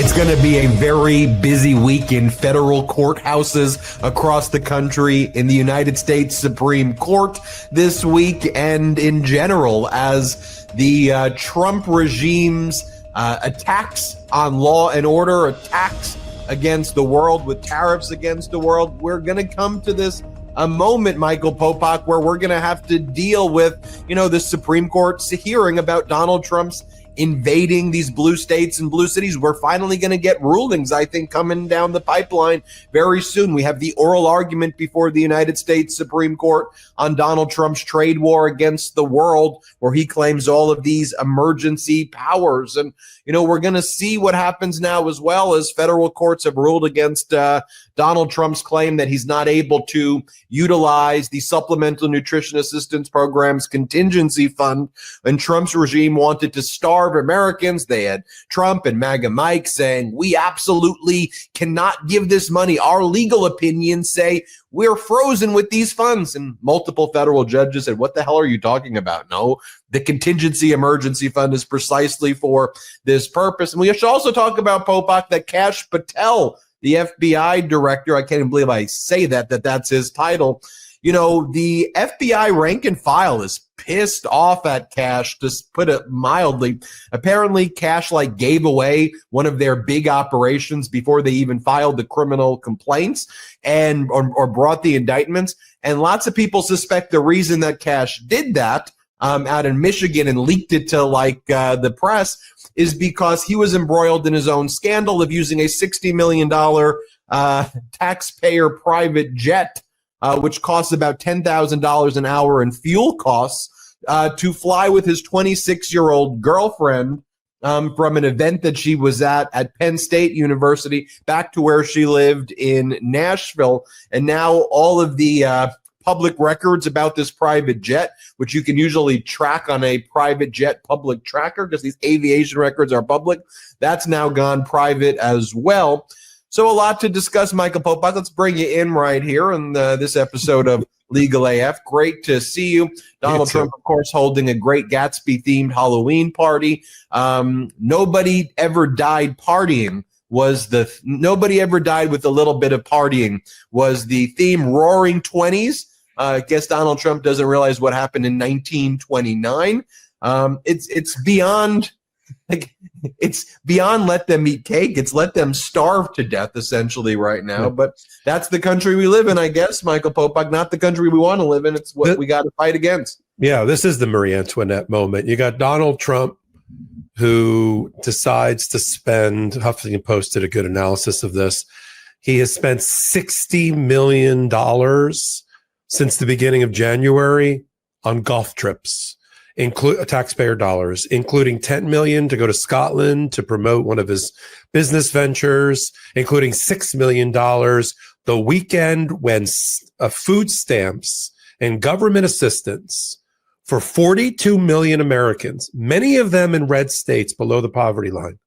It's going to be a very busy week in federal courthouses across the country, in the United States Supreme Court this week, and in general, as the Trump regime's attacks on law and order, attacks against the world with tariffs against the world. We're going to come to this a moment, Michael Popok, where we're going to have to deal with, the Supreme Court's hearing about Donald Trump's invading these blue states and blue cities. We're finally going to get rulings, I think, coming down the pipeline very soon. We have the oral argument before the United States Supreme Court on Donald Trump's trade war against the world, where he claims all of these emergency powers. And, we're going to see what happens now, as well as federal courts have ruled against Donald Trump's claim that he's not able to utilize the Supplemental Nutrition Assistance Program's contingency fund. And Trump's regime wanted to starve Americans. They had Trump and MAGA Mike saying, we absolutely cannot give this money. Our legal opinions say we're frozen with these funds. And multiple federal judges said, what the hell are you talking about? No, the contingency emergency fund is precisely for this purpose. And we should also talk about, Popok, that Kash Patel, the FBI director, I can't even believe I say that's his title. The FBI rank and file is pissed off at Kash, to put it mildly. Apparently, Kash gave away one of their big operations before they even filed the criminal complaints and or brought the indictments. And lots of people suspect the reason that Kash did that out in Michigan and leaked it to the press is because he was embroiled in his own scandal of using a $60 million taxpayer private jet, which costs about $10,000 an hour in fuel costs, to fly with his 26-year-old girlfriend from an event that she was at Penn State University back to where she lived in Nashville. And now all of the public records about this private jet, which you can usually track on a private jet public tracker because these aviation records are public, that's now gone private as well. So a lot to discuss, Michael Popok. Let's bring you in right here in this episode of Legal AF. Great to see you. Donald Trump, of course, holding a Great Gatsby-themed Halloween party. Nobody ever died partying. Nobody ever died with a little bit of partying was the theme. Roaring 20s. I guess Donald Trump doesn't realize what happened in 1929. It's beyond let them eat cake. It's let them starve to death, essentially, right now. But that's the country we live in, I guess, Michael Popok. Not the country we want to live in. It's what we got to fight against. Yeah, this is the Marie Antoinette moment. You got Donald Trump, who decides to spend, Huffington Post did a good analysis of this. He has spent $60 million since the beginning of January on golf trips, include taxpayer dollars, including $10 million to go to Scotland to promote one of his business ventures, including $6 million the weekend when food stamps and government assistance for 42 million Americans, many of them in red states below the poverty line,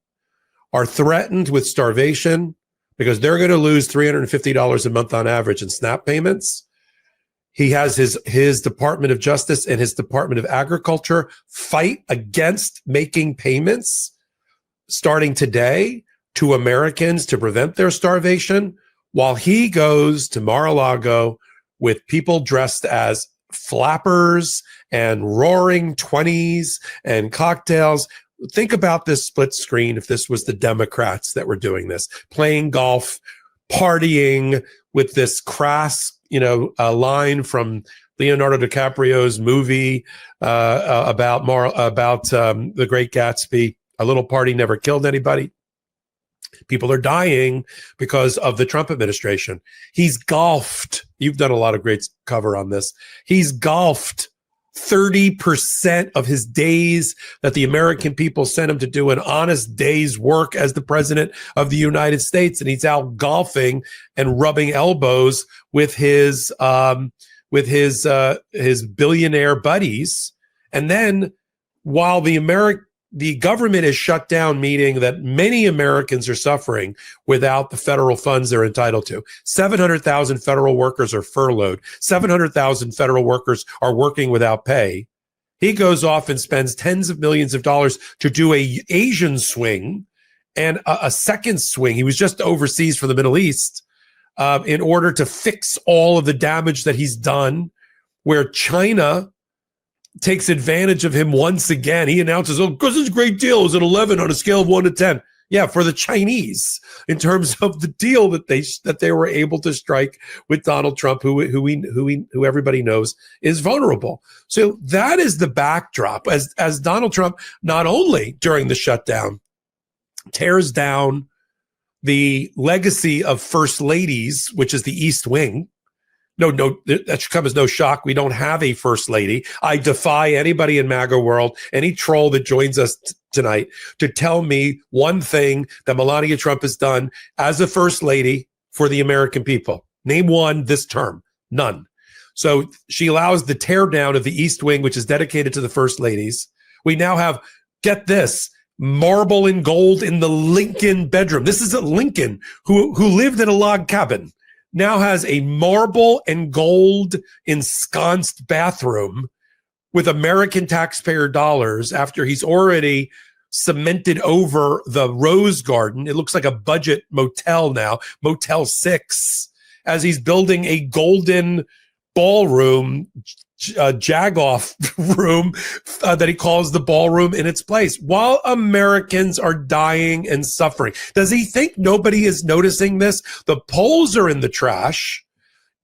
are threatened with starvation because they're going to lose $350 a month on average in SNAP payments. He has his Department of Justice and his Department of Agriculture fight against making payments starting today to Americans to prevent their starvation, while he goes to Mar-a-Lago with people dressed as flappers and roaring 20s and cocktails. Think about this split screen if this was the Democrats that were doing this, playing golf, partying with this crass, a line from Leonardo DiCaprio's movie about the Great Gatsby. A little party never killed anybody. People are dying because of the Trump administration. He's golfed. You've done a lot of great cover on this. He's golfed 30% of his days that the American people sent him to do an honest day's work as the president of the United States. And he's out golfing and rubbing elbows with his billionaire buddies. And then while the government is shut down, meaning that many Americans are suffering without the federal funds they're entitled to. 700,000 federal workers are furloughed. 700,000 federal workers are working without pay. He goes off and spends tens of millions of dollars to do a Asian swing and a second swing. He was just overseas for the Middle East in order to fix all of the damage that he's done, where China takes advantage of him once again. He announces, oh, because it's a great deal. It was an 11 on a scale of 1 to 10. Yeah, for the Chinese, in terms of the deal that they were able to strike with Donald Trump, who everybody knows is vulnerable. So that is the backdrop as Donald Trump, not only during the shutdown, tears down the legacy of first ladies, which is the East Wing. No, that should come as no shock. We don't have a first lady. I defy anybody in MAGA world, any troll that joins us tonight, to tell me one thing that Melania Trump has done as a first lady for the American people. Name one this term. None. So she allows the tear down of the East Wing, which is dedicated to the first ladies. We now have, get this, marble and gold in the Lincoln bedroom. This is a Lincoln who lived in a log cabin. Now has a marble and gold ensconced bathroom with American taxpayer dollars after he's already cemented over the Rose Garden. It looks like a budget motel now, Motel 6, as he's building a golden ballroom, jagoff room that he calls the ballroom in its place, while Americans are dying and suffering. Does he think nobody is noticing this? The polls are in the trash.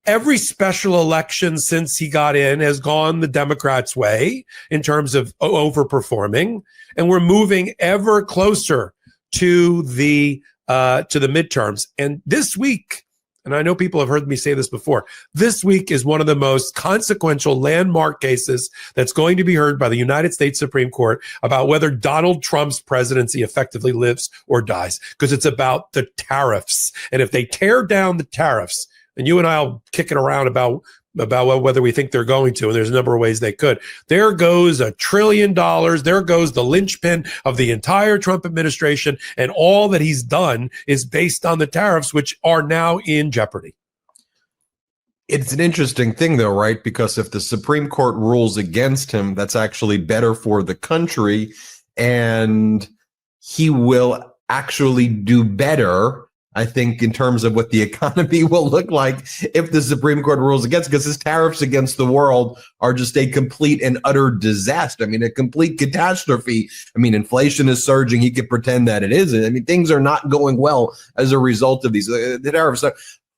Every special election since he got in has gone the Democrats' way in terms of overperforming, and we're moving ever closer to the midterms. And this week, and I know people have heard me say this before, this week is one of the most consequential landmark cases that's going to be heard by the United States Supreme Court about whether Donald Trump's presidency effectively lives or dies, because it's about the tariffs. And if they tear down the tariffs, and you and I will kick it around about whether we think they're going to, and there's a number of ways they could. There goes $1 trillion. There goes the linchpin of the entire Trump administration, and all that he's done is based on the tariffs, which are now in jeopardy. It's an interesting thing, though, right? Because if the Supreme Court rules against him, that's actually better for the country, and he will actually do better, I think, in terms of what the economy will look like if the Supreme Court rules against, because his tariffs against the world are just a complete and utter disaster. I mean, a complete catastrophe. I mean, inflation is surging. He could pretend that it isn't. I mean, things are not going well as a result of these the tariffs. So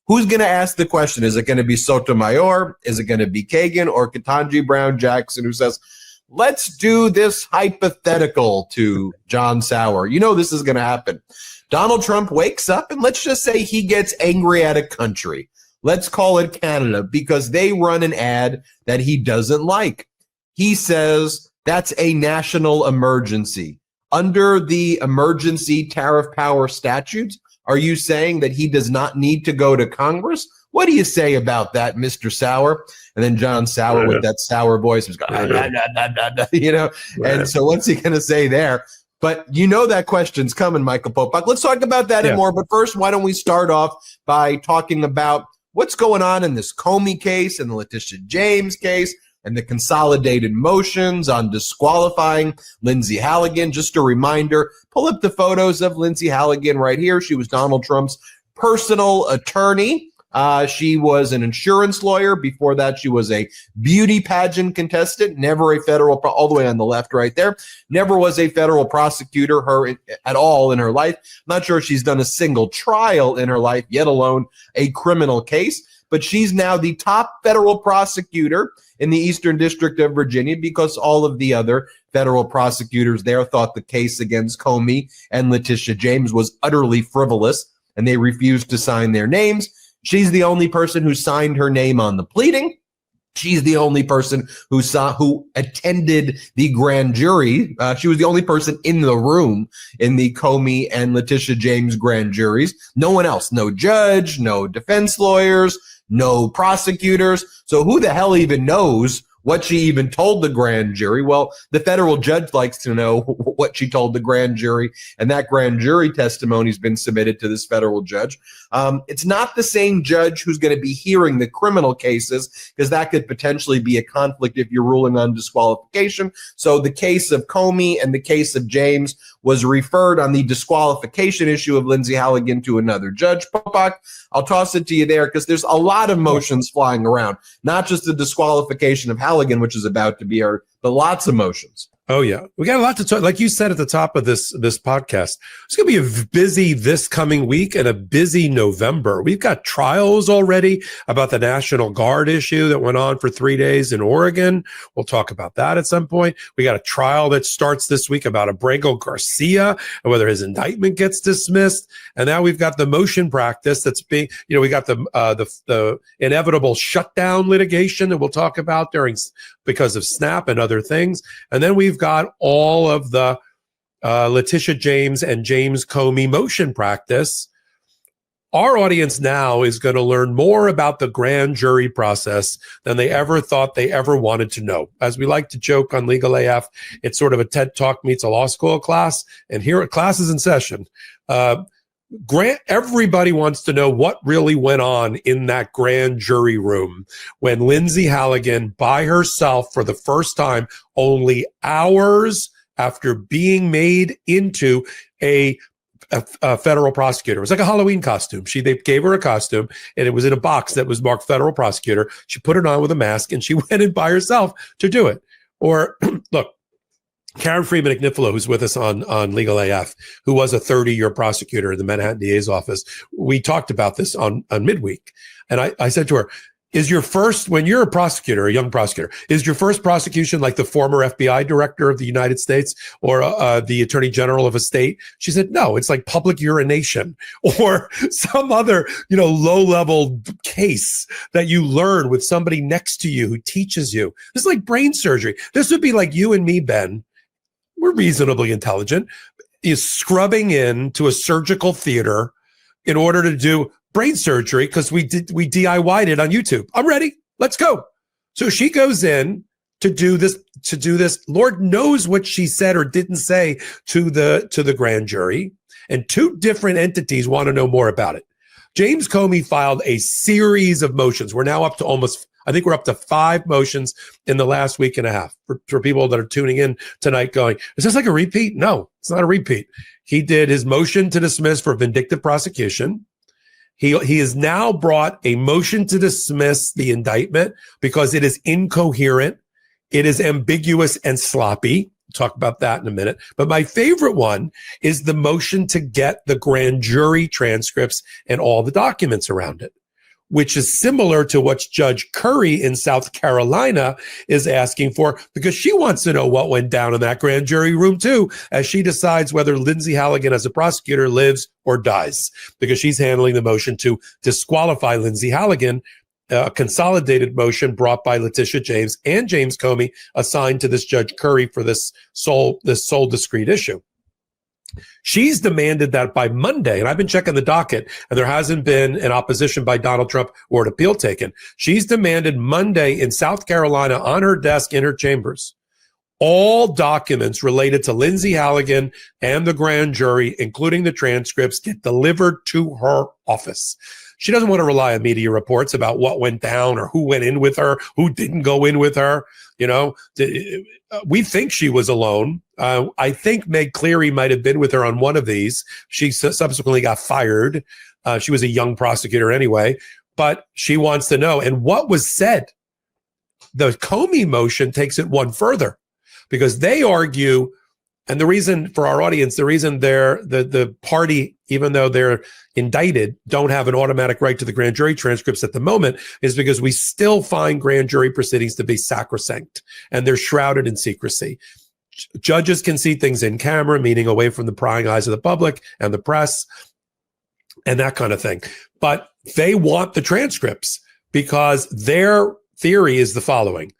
who's going to ask the question? Is it going to be Sotomayor? Is it going to be Kagan or Ketanji Brown Jackson, who says, let's do this hypothetical to John Sauer? You know this is going to happen. Donald Trump wakes up and let's just say he gets angry at a country. Let's call it Canada, because they run an ad that he doesn't like. He says that's a national emergency. Under the emergency tariff power statutes, are you saying that he does not need to go to Congress? What do you say about that, Mr. Sauer? And then John Sauer with that sour voice was going, you know. And so what's he going to say there? But you know that question's coming, Michael Popok. Let's talk about that and more. But first, why don't we start off by talking about what's going on in this Comey case and the Letitia James case and the consolidated motions on disqualifying Lindsay Halligan. Just a reminder, pull up the photos of Lindsay Halligan right here. She was Donald Trump's personal attorney. She was an insurance lawyer. Before that, she was a beauty pageant contestant, never a federal, all the way on the left right there, never was a federal prosecutor at all in her life. Not sure she's done a single trial in her life, yet alone a criminal case. But she's now the top federal prosecutor in the Eastern District of Virginia, because all of the other federal prosecutors there thought the case against Comey and Letitia James was utterly frivolous, and they refused to sign their names. She's the only person who signed her name on the pleading. She's the only person who attended the grand jury. She was the only person in the room in the Comey and Letitia James grand juries. No one else, no judge, no defense lawyers, no prosecutors. So who the hell even knows what she even told the grand jury. Well, the federal judge likes to know what she told the grand jury, and that grand jury testimony has been submitted to this federal judge. It's not the same judge who's going to be hearing the criminal cases, because that could potentially be a conflict if you're ruling on disqualification. So the case of Comey and the case of James was referred on the disqualification issue of Lindsay Halligan to another judge. POPOK, I'll toss it to you there, because there's a lot of motions flying around, not just the disqualification of Halligan, which is about to be our, but lots of motions. Oh, yeah. We got a lot to talk. Like you said at the top of this podcast, it's going to be a busy this coming week and a busy November. We've got trials already about the National Guard issue that went on for 3 days in Oregon. We'll talk about that at some point. We got a trial that starts this week about Abrego Garcia and whether his indictment gets dismissed. And now we've got the motion practice that's being, we got the inevitable shutdown litigation that we'll talk about because of SNAP and other things. And then we've got all of the Letitia James and James Comey motion practice. Our audience now is going to learn more about the grand jury process than they ever thought they ever wanted to know. As we like to joke on Legal AF, it's sort of a TED Talk meets a law school class. And here, class is in session. Everybody wants to know what really went on in that grand jury room when Lindsay Halligan, by herself for the first time, only hours after being made into a federal prosecutor. It was like a Halloween costume. They gave her a costume, and it was in a box that was marked federal prosecutor. She put it on with a mask, and she went in by herself to do it. Or look, Karen Freeman Agnifilo, who's with us on Legal AF, who was a 30-year prosecutor in the Manhattan DA's office. We talked about this on midweek. And I said to her, when you're a prosecutor, a young prosecutor, is your first prosecution like the former FBI director of the United States or the attorney general of a state? She said, no, it's like public urination or some other, low-level case that you learn with somebody next to you who teaches you. This is like brain surgery. This would be like you and me, Ben. We're reasonably intelligent, is scrubbing into a surgical theater in order to do brain surgery because we DIY'd it on YouTube. I'm ready. Let's go. So she goes in to do this. Lord knows what she said or didn't say to the grand jury. And two different entities want to know more about it. James Comey filed a series of motions. We're now up to I think we're up to 5 motions in the last week and a half for people that are tuning in tonight going, is this like a repeat? No, it's not a repeat. He did his motion to dismiss for vindictive prosecution. He has now brought a motion to dismiss the indictment because it is incoherent. It is ambiguous and sloppy. We'll talk about that in a minute. But my favorite one is the motion to get the grand jury transcripts and all the documents around it, which is similar to what Judge Curry in South Carolina is asking for, because she wants to know what went down in that grand jury room too, as she decides whether Lindsay Halligan as a prosecutor lives or dies, because she's handling the motion to disqualify Lindsay Halligan, a consolidated motion brought by Letitia James and James Comey, assigned to this Judge Curry for this sole discrete issue. She's demanded that by Monday, and I've been checking the docket, and there hasn't been an opposition by Donald Trump or an appeal taken. She's demanded Monday in South Carolina on her desk in her chambers, all documents related to Lindsay Halligan and the grand jury, including the transcripts, get delivered to her office. She doesn't want to rely on media reports about what went down or who went in with her, who didn't go in with her. We think she was alone. I think Meg Cleary might have been with her on one of these. She subsequently got fired. She was a young prosecutor anyway, but she wants to know. And what was said? The Comey motion takes it one further because they argue, and the reason for our audience, the reason the party, even though they're indicted, don't have an automatic right to the grand jury transcripts at the moment is because we still find grand jury proceedings to be sacrosanct and they're shrouded in secrecy. Judges can see things in camera, meaning away from the prying eyes of the public and the press and that kind of thing. But they want the transcripts because their theory is the following.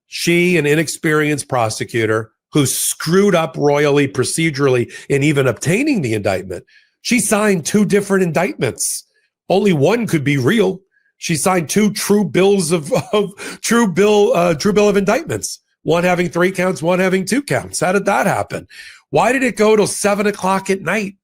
She, an inexperienced prosecutor who screwed up royally procedurally in even obtaining the indictment, she signed 2 different indictments. Only one could be real. She signed two true bills of true bill of indictments. One having 3 counts, one having 2 counts. How did that happen? Why did it go till 7 o'clock at night?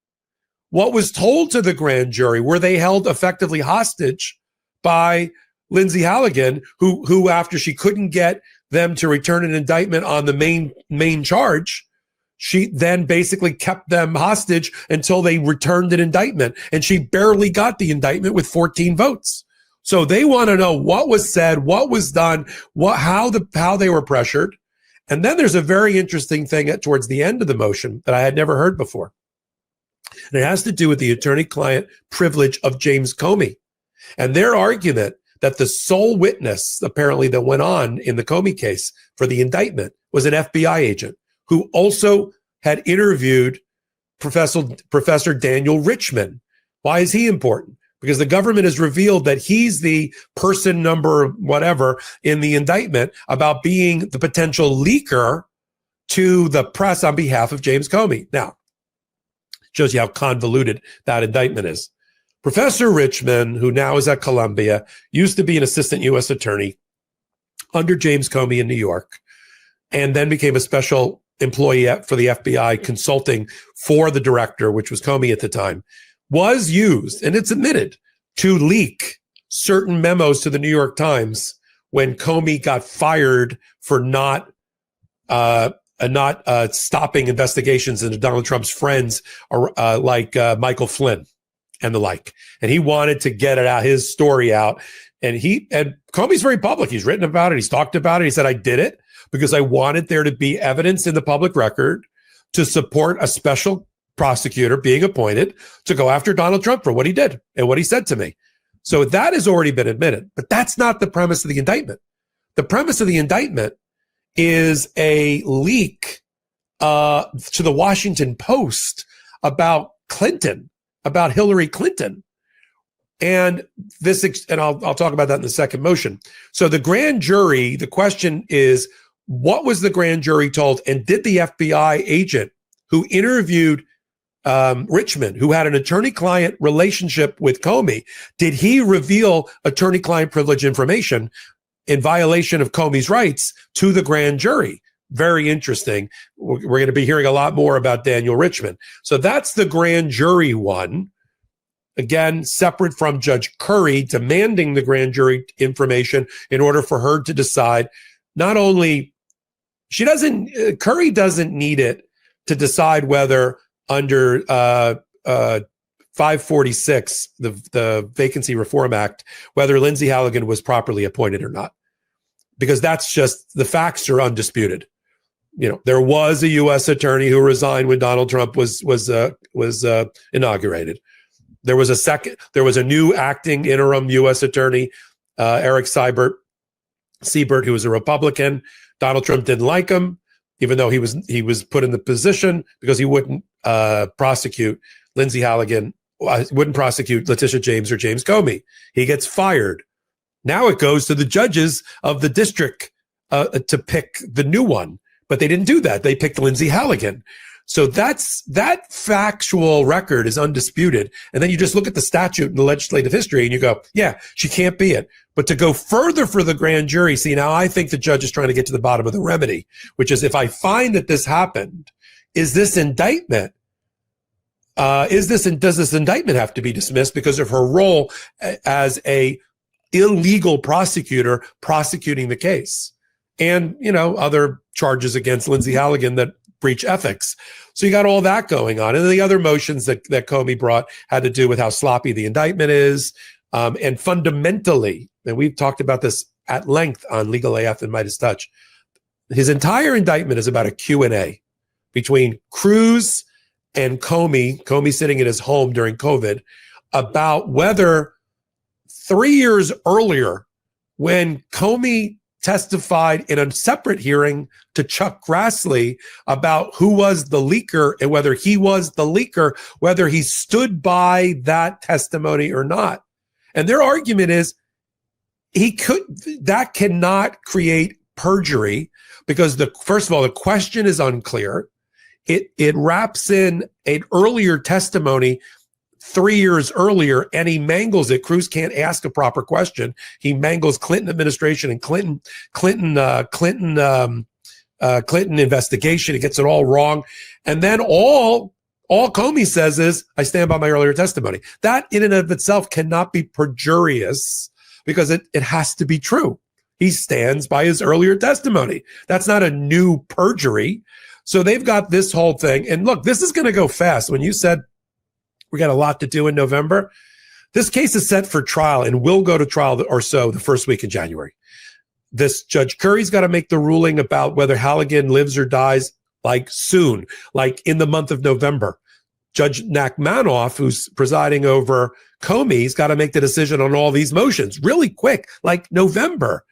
What was told to the grand jury? Were they held effectively hostage by Lindsay Halligan, who after she couldn't get them to return an indictment on the main charge, she then basically kept them hostage until they returned an indictment, and she barely got the indictment with 14 votes. So they want to know what was said, what was done, how they were pressured. And then there's a very interesting thing towards the end of the motion that I had never heard before. And it has to do with the attorney-client privilege of James Comey and their argument that the sole witness, apparently, that went on in the Comey case for the indictment was an FBI agent who also had interviewed Professor Daniel Richman. Why is he important? Because the government has revealed that he's the person number whatever in the indictment about being the potential leaker to the press on behalf of James Comey. Now, shows you how convoluted that indictment is. Professor Richman, who now is at Columbia, used to be an assistant U.S. attorney under James Comey in New York, and then became a special employee for the FBI consulting for the director, which was Comey at the time, was used, and it's admitted, to leak certain memos to the New York Times when Comey got fired for not stopping investigations into Donald Trump's friends like Michael Flynn and the like. And he wanted to get his story out. And Comey's very public. He's written about it. He's talked about it. He said, I did it because I wanted there to be evidence in the public record to support a special prosecutor being appointed to go after Donald Trump for what he did and what he said to me. So that has already been admitted, but that's not the premise of the indictment. The premise of the indictment is a leak to the Washington Post about Hillary Clinton. And I'll talk about that in the second motion. So the grand jury, the question is, what was the grand jury told? And did the FBI agent who interviewed Richmond, who had an attorney-client relationship with Comey, did he reveal attorney-client privilege information in violation of Comey's rights to the grand jury? Very interesting. We're going to be hearing a lot more about Daniel Richmond. So that's the grand jury one. Again, separate from Judge Curry demanding the grand jury information in order for her to decide. Not only Curry doesn't need it to decide whether under 546, the Vacancy Reform Act, whether Lindsay Halligan was properly appointed or not, because that's just, the facts are undisputed. There was a U.S. attorney who resigned when Donald Trump was inaugurated. There was a new acting interim U.S. attorney, Eric Siebert, who was a Republican. Donald Trump didn't like him, even though he was put in the position because he wouldn't prosecute Lindsay Halligan, wouldn't prosecute Letitia James or James Comey. He gets fired. Now it goes to the judges of the district to pick the new one, but they didn't do that. They picked Lindsay Halligan. So that factual record is undisputed. And then you just look at the statute and the legislative history and you go, yeah, she can't be it. But to go further for the grand jury, see, now I think the judge is trying to get to the bottom of the remedy, which is, if I find that this happened, does this indictment have to be dismissed because of her role as a illegal prosecutor prosecuting the case? And, other charges against Lindsay Halligan that breach ethics. So you got all that going on. And then the other motions that Comey brought had to do with how sloppy the indictment is. And fundamentally, and we've talked about this at length on Legal AF and Midas Touch, his entire indictment is about a Q&A between Cruz and Comey sitting in his home during COVID, about whether 3 years earlier, when Comey testified in a separate hearing to Chuck Grassley about who was the leaker and whether he was the leaker, whether he stood by that testimony or not. And their argument is that cannot create perjury because first of all, the question is unclear. It wraps in an earlier testimony 3 years earlier, and he mangles it. Cruz can't ask a proper question. He mangles Clinton administration and Clinton investigation. He gets it all wrong. And then all Comey says is, I stand by my earlier testimony. That in and of itself cannot be perjurious because it has to be true. He stands by his earlier testimony. That's not a new perjury. So they've got this whole thing. And look, this is going to go fast. When you said we got a lot to do in November, this case is set for trial and will go to trial or so the first week in January. This Judge Curry's got to make the ruling about whether Halligan lives or dies like soon, like in the month of November. Judge Nachmanoff, who's presiding over Comey's, got to make the decision on all these motions really quick, like November,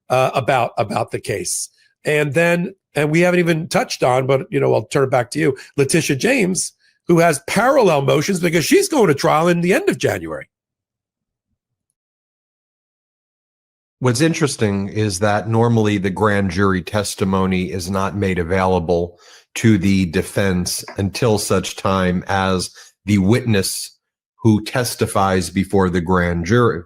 about the case. And we haven't even touched on, but I'll turn it back to you, Letitia James, who has parallel motions because she's going to trial in the end of January. What's interesting is that normally the grand jury testimony is not made available to the defense until such time as the witness who testified before the grand jury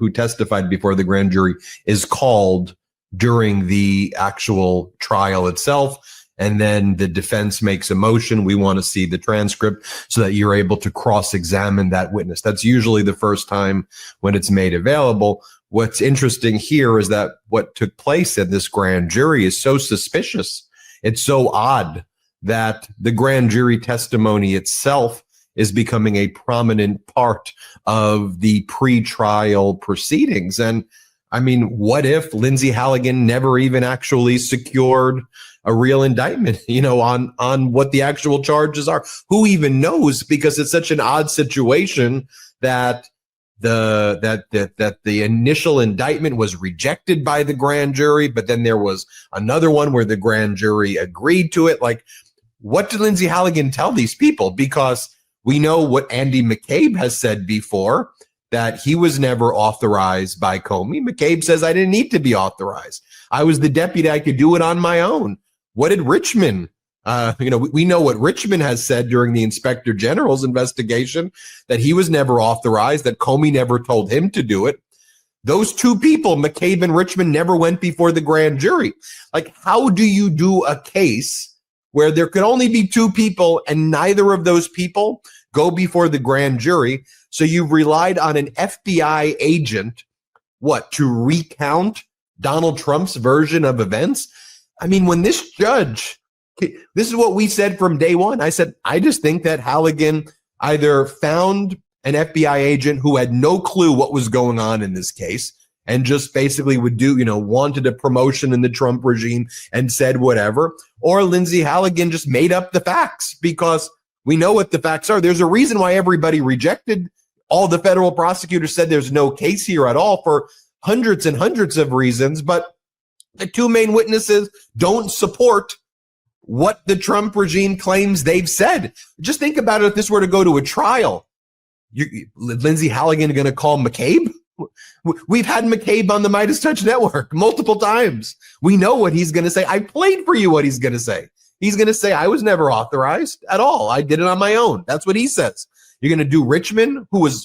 is called during the actual trial itself. And then the defense makes a motion. We want to see the transcript so that you're able to cross-examine that witness. That's usually the first time when it's made available. What's interesting here is that what took place in this grand jury is so suspicious. It's so odd that the grand jury testimony itself is becoming a prominent part of the pre-trial proceedings. And I mean, what if Lindsay Halligan never even actually secured a real indictment, on what the actual charges are? Who even knows? Because it's such an odd situation that the initial indictment was rejected by the grand jury, but then there was another one where the grand jury agreed to it. Like, what did Lindsay Halligan tell these people? Because we know what Andy McCabe has said before, that he was never authorized by Comey. McCabe says, I didn't need to be authorized. I was the deputy. I could do it on my own. What did Richmond? We know what Richmond has said during the Inspector General's investigation, that he was never authorized, that Comey never told him to do it. Those two people, McCabe and Richmond, never went before the grand jury. Like, how do you do a case where there could only be two people and neither of those people go before the grand jury? So you've relied on an FBI agent, to recount Donald Trump's version of events? I mean, when this judge, this is what we said from day one. I said, I just think that Halligan either found an FBI agent who had no clue what was going on in this case and just basically wanted a promotion in the Trump regime and said whatever, or Lindsay Halligan just made up the facts, because we know what the facts are. There's a reason why everybody rejected. All the federal prosecutors said there's no case here at all for hundreds and hundreds of reasons, but the two main witnesses don't support what the Trump regime claims they've said. Just think about it. If this were to go to a trial, Lindsay Halligan going to call McCabe? We've had McCabe on the Midas Touch Network multiple times. We know what he's going to say. I played for you what he's going to say. He's going to say, I was never authorized at all. I did it on my own. That's what he says. You're going to do Richmond, who was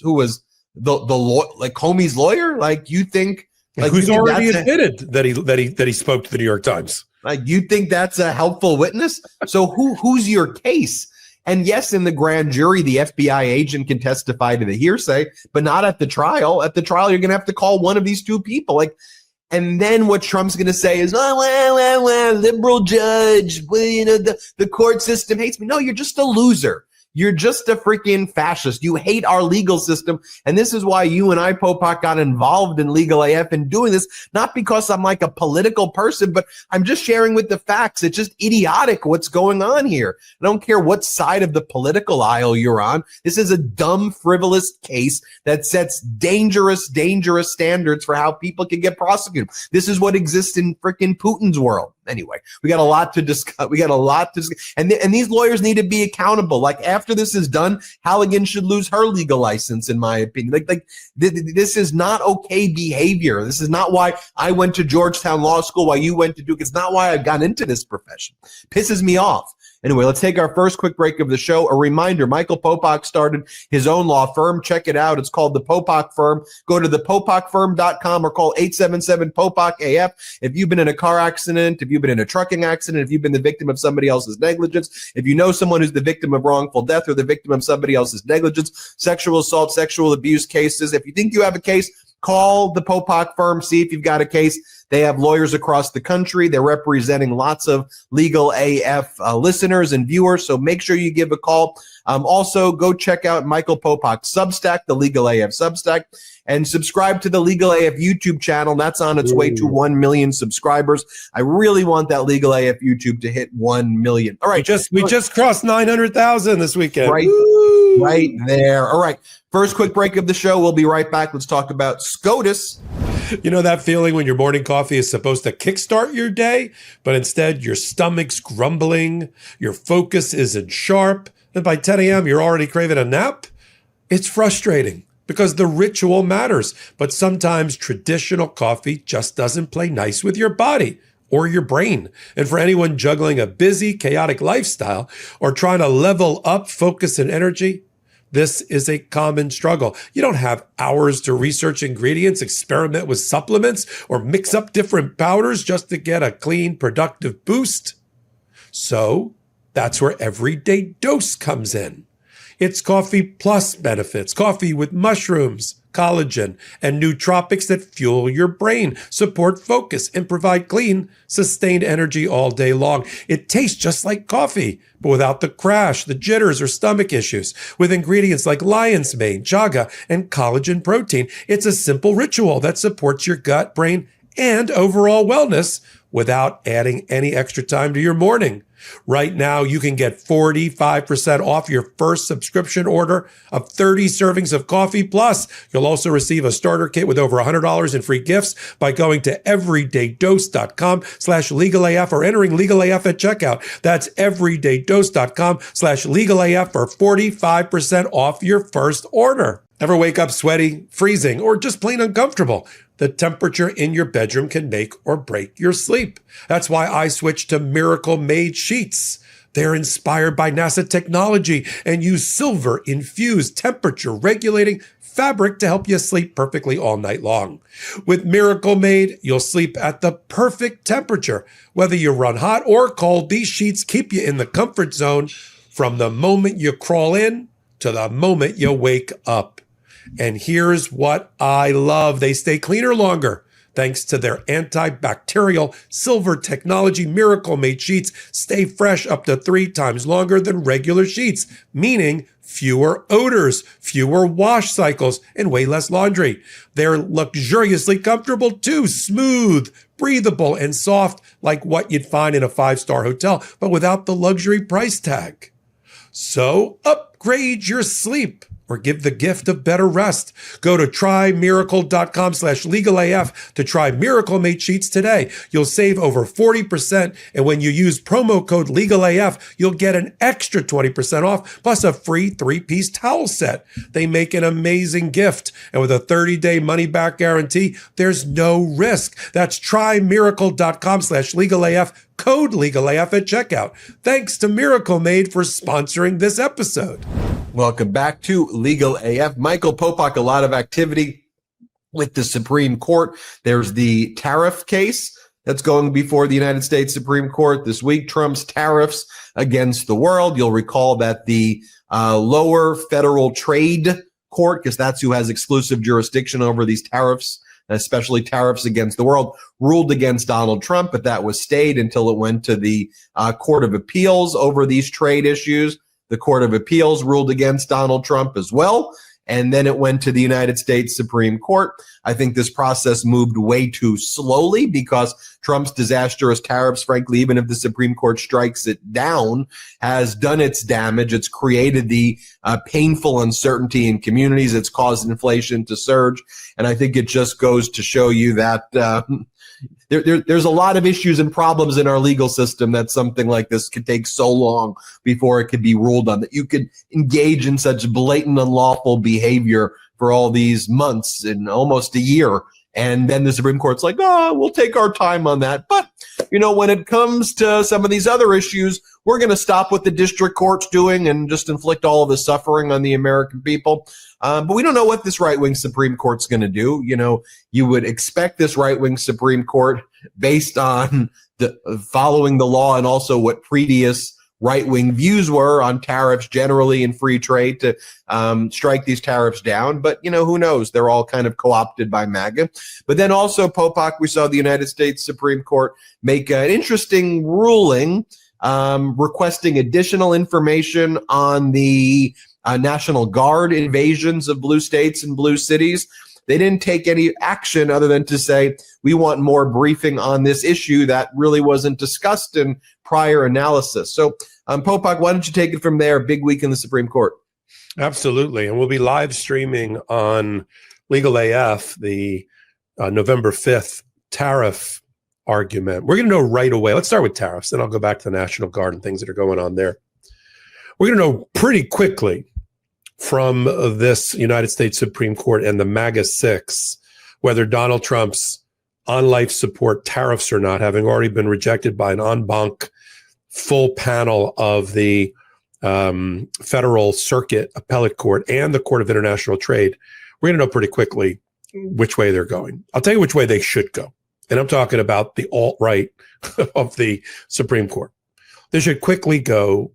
the Comey's lawyer? Like, you think, like, who's already admitted that he spoke to the New York Times? Like, you think that's a helpful witness? So who's your case? And yes, in the grand jury, the FBI agent can testify to the hearsay, but not at the trial. At the trial, you're going to have to call one of these two people. Like, and then what Trump's going to say is, liberal judge, the court system hates me. No, you're just a loser. You're just a freaking fascist. You hate our legal system. And this is why you and I, POPOK, got involved in Legal AF and doing this, not because I'm like a political person, but I'm just sharing with the facts. It's just idiotic what's going on here. I don't care what side of the political aisle you're on. This is a dumb, frivolous case that sets dangerous standards for how people can get prosecuted. This is what exists in freaking Putin's world. Anyway, we got a lot to discuss. And these lawyers need to be accountable. Like, after this is done, Halligan should lose her legal license, in my opinion. This is not okay behavior. This is not why I went to Georgetown Law School, why you went to Duke. It's not why I've gotten into this profession. Pisses me off. Anyway, let's take our first quick break of the show. A reminder, Michael Popok started his own law firm. Check it out. It's called the Popok Firm. Go to thepopokfirm.com or call 877-POPOK-AF. If you've been in a car accident, if you've been in a trucking accident, if you've been the victim of somebody else's negligence, if you know someone who's the victim of wrongful death or the victim of somebody else's negligence, sexual assault, sexual abuse cases, if you think you have a case, call the Popok Firm. See if you've got a case. They have lawyers across the country. They're representing lots of Legal AF listeners and viewers, so make sure you give a call. Also, go check out Michael Popok's Substack, the Legal AF Substack, and subscribe to the Legal AF YouTube channel. That's on its way to 1 million subscribers. I really want that Legal AF YouTube to hit 1 million. All right. We just crossed 900,000 this weekend. Right there. All right. First quick break of the show. We'll be right back. Let's talk about SCOTUS. You know that feeling when your morning coffee is supposed to kickstart your day, but instead your stomach's grumbling, your focus isn't sharp, and by 10 a.m. you're already craving a nap? It's frustrating because the ritual matters, but sometimes traditional coffee just doesn't play nice with your body or your brain. And for anyone juggling a busy, chaotic lifestyle or trying to level up focus and energy, this is a common struggle. You don't have hours to research ingredients, experiment with supplements, or mix up different powders just to get a clean, productive boost. So that's where Everyday Dose comes in. It's coffee plus benefits, coffee with mushrooms, collagen, and nootropics that fuel your brain, support focus, and provide clean, sustained energy all day long. It tastes just like coffee, but without the crash, the jitters, or stomach issues. With ingredients like lion's mane, chaga, and collagen protein, it's a simple ritual that supports your gut, brain, and overall wellness without adding any extra time to your morning. Right now, you can get 45% off your first subscription order of 30 servings of Coffee Plus. You'll also receive a starter kit with over $100 in free gifts by going to everydaydose.com/legalaf or entering legalaf at checkout. That's everydaydose.com/legalaf for 45% off your first order. Ever wake up sweaty, freezing, or just plain uncomfortable? The temperature in your bedroom can make or break your sleep. That's why I switched to Miracle Made sheets. They're inspired by NASA technology and use silver-infused temperature-regulating fabric to help you sleep perfectly all night long. With Miracle Made, you'll sleep at the perfect temperature. Whether you run hot or cold, these sheets keep you in the comfort zone from the moment you crawl in to the moment you wake up. And here's what I love. They stay cleaner longer. Thanks to their antibacterial silver technology, Miracle Made sheets stay fresh up to 3 times longer than regular sheets, meaning fewer odors, fewer wash cycles, and way less laundry. They're luxuriously comfortable too, smooth, breathable, and soft like what you'd find in a 5-star hotel, but without the luxury price tag. So upgrade your sleep or give the gift of better rest. Go to trymiracle.com/legalaf to try Miracle Made sheets today. You'll save over 40%. And when you use promo code LegalAF, you'll get an extra 20% off plus a free 3-piece towel set. They make an amazing gift. And with a 30-day money-back guarantee, there's no risk. That's trymiracle.com/legalaf. Code LegalAF at checkout. Thanks to Miracle Made for sponsoring this episode. Welcome back to Legal AF. Michael Popok, a lot of activity with the Supreme Court. There's the tariff case that's going before the United States Supreme Court this week. Trump's tariffs against the world. You'll recall that the lower federal trade court, because that's who has exclusive jurisdiction over these tariffs, especially tariffs against the world, ruled against Donald Trump, but that was stayed until it went to the Court of Appeals over these trade issues. The Court of Appeals ruled against Donald Trump as well, and then it went to the United States Supreme Court. I think this process moved way too slowly because Trump's disastrous tariffs, frankly, even if the Supreme Court strikes it down, has done its damage. It's created the painful uncertainty in communities. It's caused inflation to surge. And I think it just goes to show you that there's a lot of issues and problems in our legal system that something like this could take so long before it could be ruled on, that you could engage in such blatant unlawful behavior for all these months and almost a year. And then the Supreme Court's like, oh, we'll take our time on that. But, when it comes to some of these other issues, we're going to stop what the district court's doing and just inflict all of the suffering on the American people. But we don't know what this right-wing Supreme Court's going to do. You would expect this right-wing Supreme Court, based on the following the law and also what previous right-wing views were on tariffs generally and free trade, to strike these tariffs down. But, who knows? They're all kind of co-opted by MAGA. But then also, POPOK, we saw the United States Supreme Court make an interesting ruling requesting additional information on the National Guard invasions of blue states and blue cities. They didn't take any action other than to say, we want more briefing on this issue that really wasn't discussed in prior analysis. So, POPOK, why don't you take it from there? Big week in the Supreme Court. Absolutely. And we'll be live streaming on Legal AF the November 5th tariff argument. We're going to know right away. Let's start with tariffs, then I'll go back to the National Guard and things that are going on there. We're going to know pretty quickly from this United States Supreme Court and the MAGA 6 whether Donald Trump's on-life support tariffs or not, having already been rejected by an en banc full panel of the Federal Circuit Appellate Court and the Court of International Trade. We're going to know pretty quickly which way they're going. I'll tell you which way they should go. And I'm talking about the alt-right of the Supreme Court. They should quickly go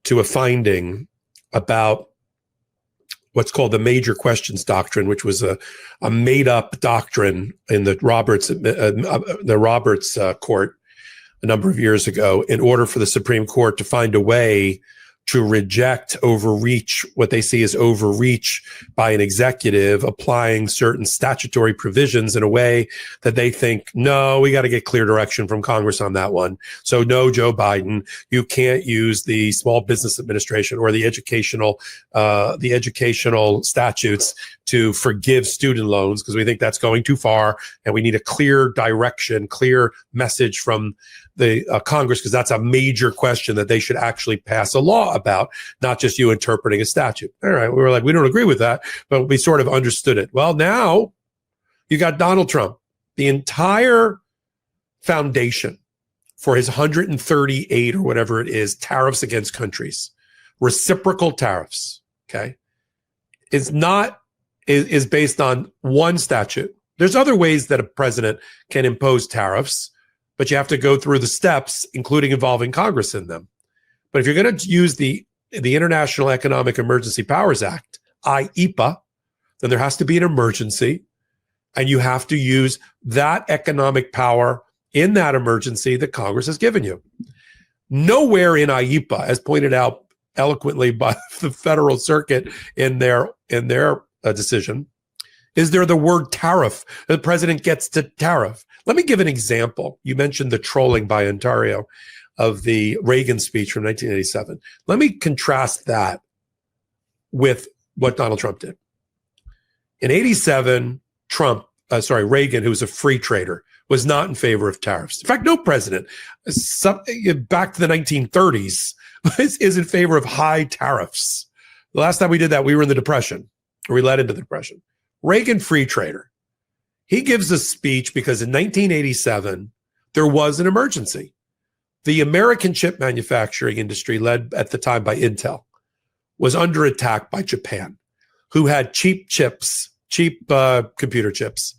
to a finding about what's called the major questions doctrine, which was a made-up doctrine in the Roberts court a number of years ago, in order for the Supreme Court to find a way to reject overreach, what they see as overreach by an executive applying certain statutory provisions in a way that they think, no, we got to get clear direction from Congress on that one. So no, Joe Biden, you can't use the Small Business Administration or the educational statutes to forgive student loans, because we think that's going too far, and we need a clear direction, clear message from the Congress, because that's a major question that they should actually pass a law about, not just you interpreting a statute. All right, we were like, we don't agree with that, but we sort of understood it. Well, now you got Donald Trump, the entire foundation for his 138 or whatever it is, tariffs against countries, reciprocal tariffs, okay, is based on one statute. There's other ways that a president can impose tariffs, but you have to go through the steps, including involving Congress in them. But if you're going to use the International Economic Emergency Powers Act, IEPA, then there has to be an emergency, and you have to use that economic power in that emergency that Congress has given you. Nowhere in IEPA, as pointed out eloquently by the Federal Circuit in their decision, is there the word tariff. The president gets to tariff. Let me give an example. You mentioned the trolling by Ontario of the Reagan speech from 1987. Let me contrast that with what Donald Trump did. In 87, Reagan, who was a free trader, was not in favor of tariffs. In fact, no president back to the 1930s is in favor of high tariffs. The last time we did that, we were in the Depression, or we led into the Depression. Reagan, free trader. He gives a speech because in 1987, there was an emergency. The American chip manufacturing industry, led at the time by Intel, was under attack by Japan, who had cheap computer chips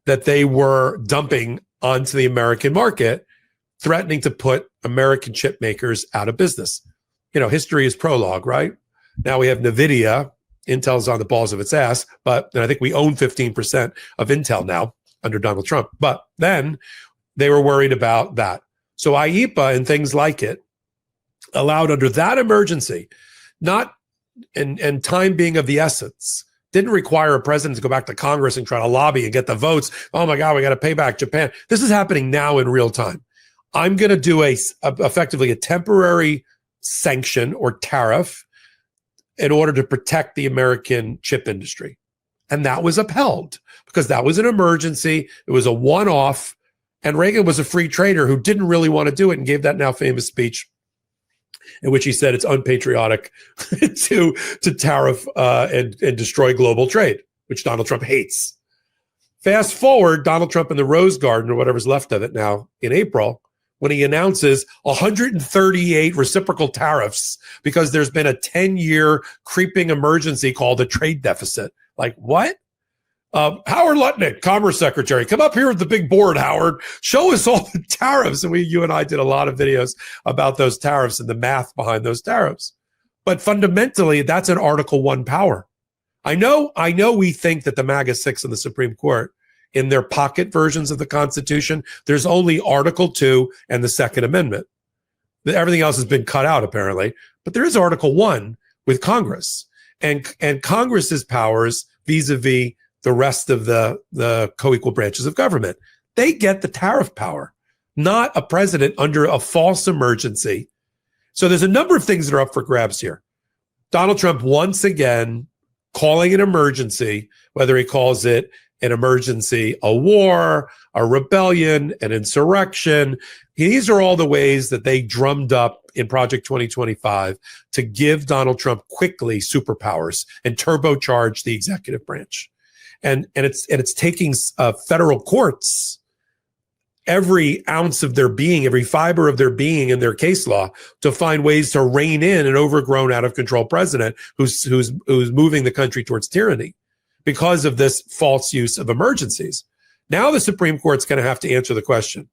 that they were dumping onto the American market, threatening to put American chip makers out of business. History is prologue, right? Now we have NVIDIA. Intel's on the balls of its ass, but I think we own 15% of Intel now under Donald Trump. But then they were worried about that. So IEPA and things like it allowed under that emergency, and time being of the essence, didn't require a president to go back to Congress and try to lobby and get the votes. Oh my God, we got to pay back Japan. This is happening now in real time. I'm going to do effectively a temporary sanction or tariff in order to protect the American chip industry. And that was upheld because that was an emergency. It was a one-off And Reagan was a free trader who didn't really want to do it and gave that now famous speech in which he said it's unpatriotic to tariff and destroy global trade, which Donald Trump hates. Fast forward, Donald Trump in the Rose Garden, or whatever's left of it now, in April, when he announces 138 reciprocal tariffs because there's been a 10-year creeping emergency called a trade deficit. Like, what? Howard Lutnick, Commerce Secretary, come up here with the big board, Howard. Show us all the tariffs. And you and I did a lot of videos about those tariffs and the math behind those tariffs. But fundamentally, that's an Article 1 power. I know we think that the MAGA 6 in the Supreme Court, in their pocket versions of the Constitution, there's only Article 2 and the Second Amendment. Everything else has been cut out, apparently. But there is Article 1 with Congress. And Congress's powers vis-a-vis the rest of the co-equal branches of government. They get the tariff power, not a president under a false emergency. So there's a number of things that are up for grabs here. Donald Trump, once again, calling an emergency, whether he calls it an emergency, a war, a rebellion, an insurrection. These are all the ways that they drummed up in Project 2025 to give Donald Trump quickly superpowers and turbocharge the executive branch. And it's taking federal courts, every ounce of their being, every fiber of their being in their case law, to find ways to rein in an overgrown, out of control president who's moving the country towards tyranny because of this false use of emergencies. Now the Supreme Court's going to have to answer the question: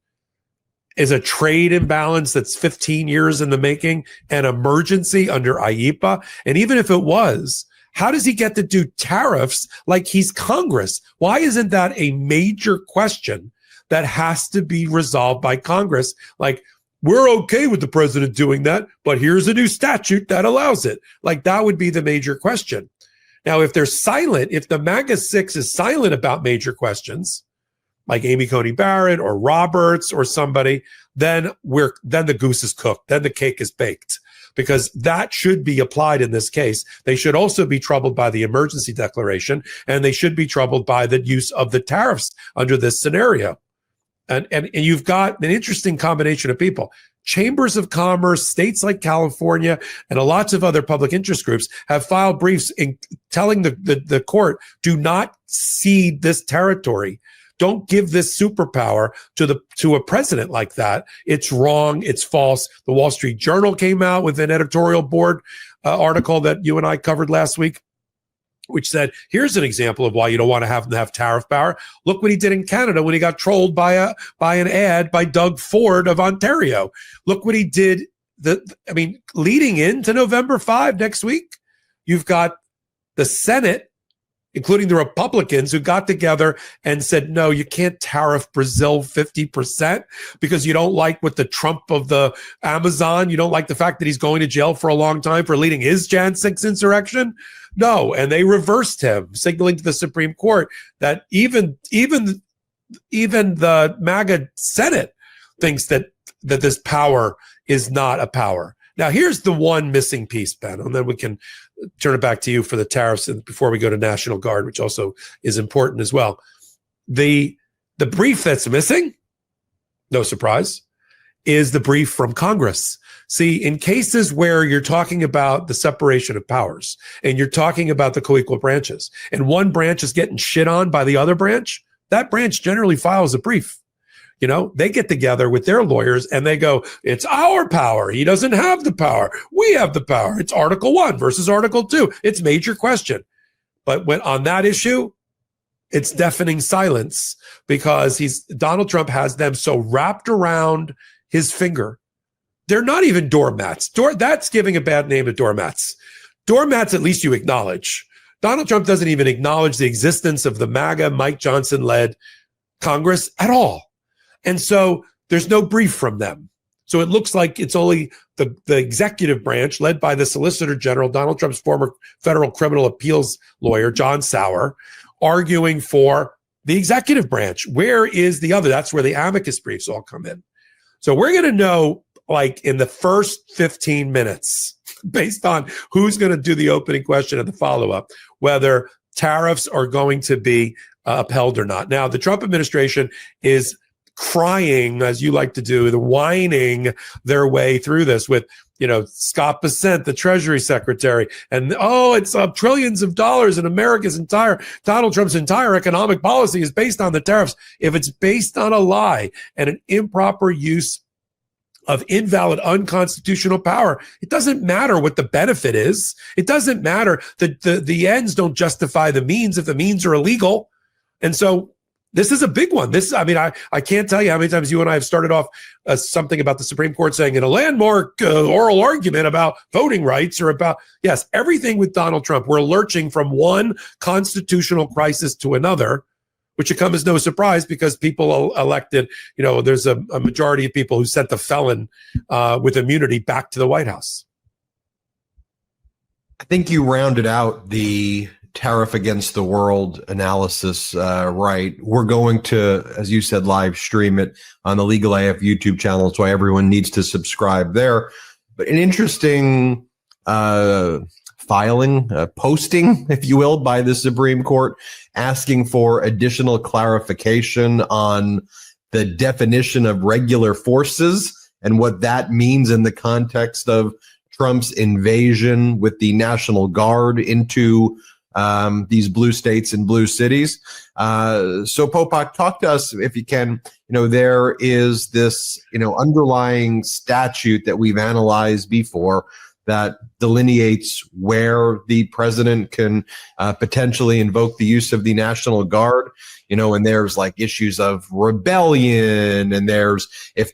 is a trade imbalance that's 15 years in the making an emergency under IEPA? And even if it was, how does he get to do tariffs like he's Congress? Why isn't that a major question that has to be resolved by Congress? Like, we're okay with the president doing that, but here's a new statute that allows it. Like, that would be the major question. Now, if they're silent, if the MAGA 6 is silent about major questions, like Amy Coney Barrett or Roberts or somebody, then the goose is cooked. Then the cake is baked, because that should be applied in this case. They should also be troubled by the emergency declaration, and they should be troubled by the use of the tariffs under this scenario. And you've got an interesting combination of people. Chambers of commerce, states like California, and lots of other public interest groups have filed briefs in telling the court, do not cede this territory. Don't give this superpower to a president like that. It's wrong. It's false. The Wall Street Journal came out with an editorial board article that you and I covered last week, which said, here's an example of why you don't want to have tariff power. Look what he did in Canada when he got trolled by an ad by Doug Ford of Ontario. Look what he did. Leading into November 5 next week, you've got the Senate, including the Republicans, who got together and said, no, you can't tariff Brazil 50% because you don't like what the Trump of the Amazon, you don't like the fact that he's going to jail for a long time for leading his Jan 6 insurrection. No, and they reversed him, signaling to the Supreme Court that even the MAGA Senate thinks that this power is not a power. Now, here's the one missing piece, Ben, and then we can turn it back to you for the tariffs before we go to National Guard, which also is important as well. The brief that's missing, no surprise, is the brief from Congress. See, in cases where you're talking about the separation of powers and you're talking about the co-equal branches, and one branch is getting shit on by the other branch, that branch generally files a brief. You know, they get together with their lawyers and they go, it's our power. He doesn't have the power. We have the power. It's Article 1 versus Article 2. It's major question. But when on that issue, it's deafening silence, because Donald Trump has them so wrapped around his finger. They're not even doormats. That's giving a bad name to doormats. Doormats, at least you acknowledge. Donald Trump doesn't even acknowledge the existence of the MAGA, Mike Johnson-led Congress at all. And so there's no brief from them. So it looks like it's only the executive branch, led by the Solicitor General, Donald Trump's former federal criminal appeals lawyer, John Sauer, arguing for the executive branch. Where is the other? That's where the amicus briefs all come in. So we're going to know, like, in the first 15 minutes, based on who's going to do the opening question and the follow-up, whether tariffs are going to be upheld or not. Now, the Trump administration is crying, as you like to do, the whining their way through this with, Scott Bessent, the Treasury Secretary, and it's trillions of dollars, and Donald Trump's entire economic policy is based on the tariffs. If it's based on a lie and an improper use of invalid, unconstitutional power, it doesn't matter what the benefit is. It doesn't matter. The ends don't justify the means if the means are illegal. And so this is a big one. I can't tell you how many times you and I have started off something about the Supreme Court saying in a landmark oral argument about voting rights or about, yes, everything with Donald Trump. We're lurching from one constitutional crisis to another, which should come as no surprise because people elected, there's a majority of people who sent the felon with immunity back to the White House. I think you rounded out the tariff against the world analysis right. We're going to, as you said, live stream it on the Legal AF YouTube channel. That's why everyone needs to subscribe there. But an interesting posting, if you will, by the Supreme Court asking for additional clarification on the definition of regular forces and what that means in the context of Trump's invasion with the National Guard into these blue states and blue cities. So POPOK, talk to us if you can. There is this, underlying statute that we've analyzed before that delineates where the president can potentially invoke the use of the National Guard, and there's like issues of rebellion, and there's if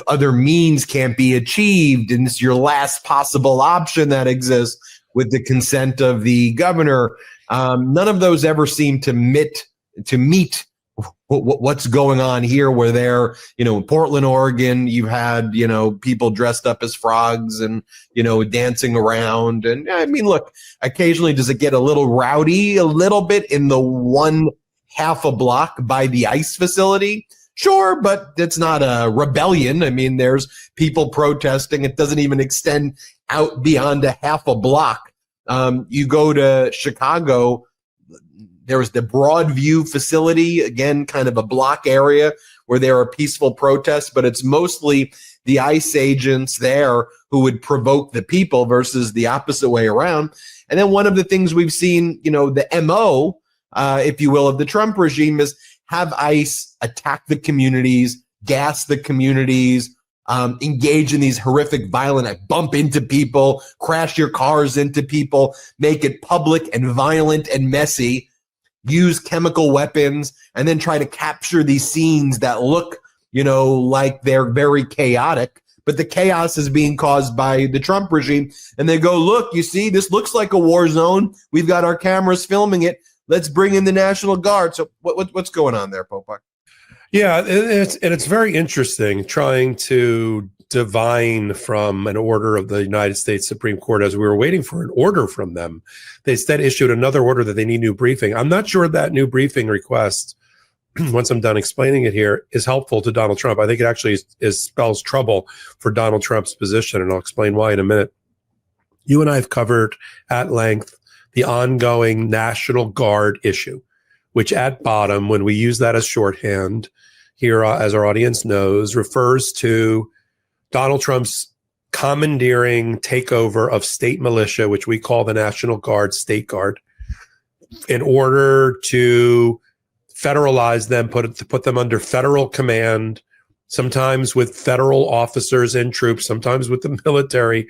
other means can't be achieved, and it's your last possible option that exists with the consent of the governor. None of those ever seem to meet what's going on here, where they're, in Portland, Oregon, you've had, people dressed up as frogs and, dancing around. And I mean, look, occasionally does it get a little rowdy a little bit in the one half a block by the ICE facility? Sure, but it's not a rebellion. I mean, there's people protesting. It doesn't even extend out beyond a half a block. You go to Chicago, there's the Broadview facility, again, kind of a block area where there are peaceful protests, but it's mostly the ICE agents there who would provoke the people versus the opposite way around. And then one of the things we've seen, the MO, if you will, of the Trump regime is have ICE attack the communities, gas the communities, engage in these horrific violent, bump into people, crash your cars into people, make it public and violent and messy, use chemical weapons, and then try to capture these scenes that look, like they're very chaotic, but the chaos is being caused by the Trump regime. And they go, look, you see, this looks like a war zone. We've got our cameras filming it. Let's bring in the National Guard. So what's going on there, POPOK? Yeah, it's very interesting trying to divine from an order of the United States Supreme Court as we were waiting for an order from them. They instead issued another order that they need new briefing. I'm not sure that new briefing request, once I'm done explaining it here, is helpful to Donald Trump. I think it actually spells trouble for Donald Trump's position, and I'll explain why in a minute. You and I have covered at length the ongoing National Guard issue, which at bottom, when we use that as shorthand here, as our audience knows, refers to Donald Trump's commandeering takeover of state militia, which we call the National Guard, State Guard, in order to federalize them, put them under federal command, sometimes with federal officers and troops, sometimes with the military,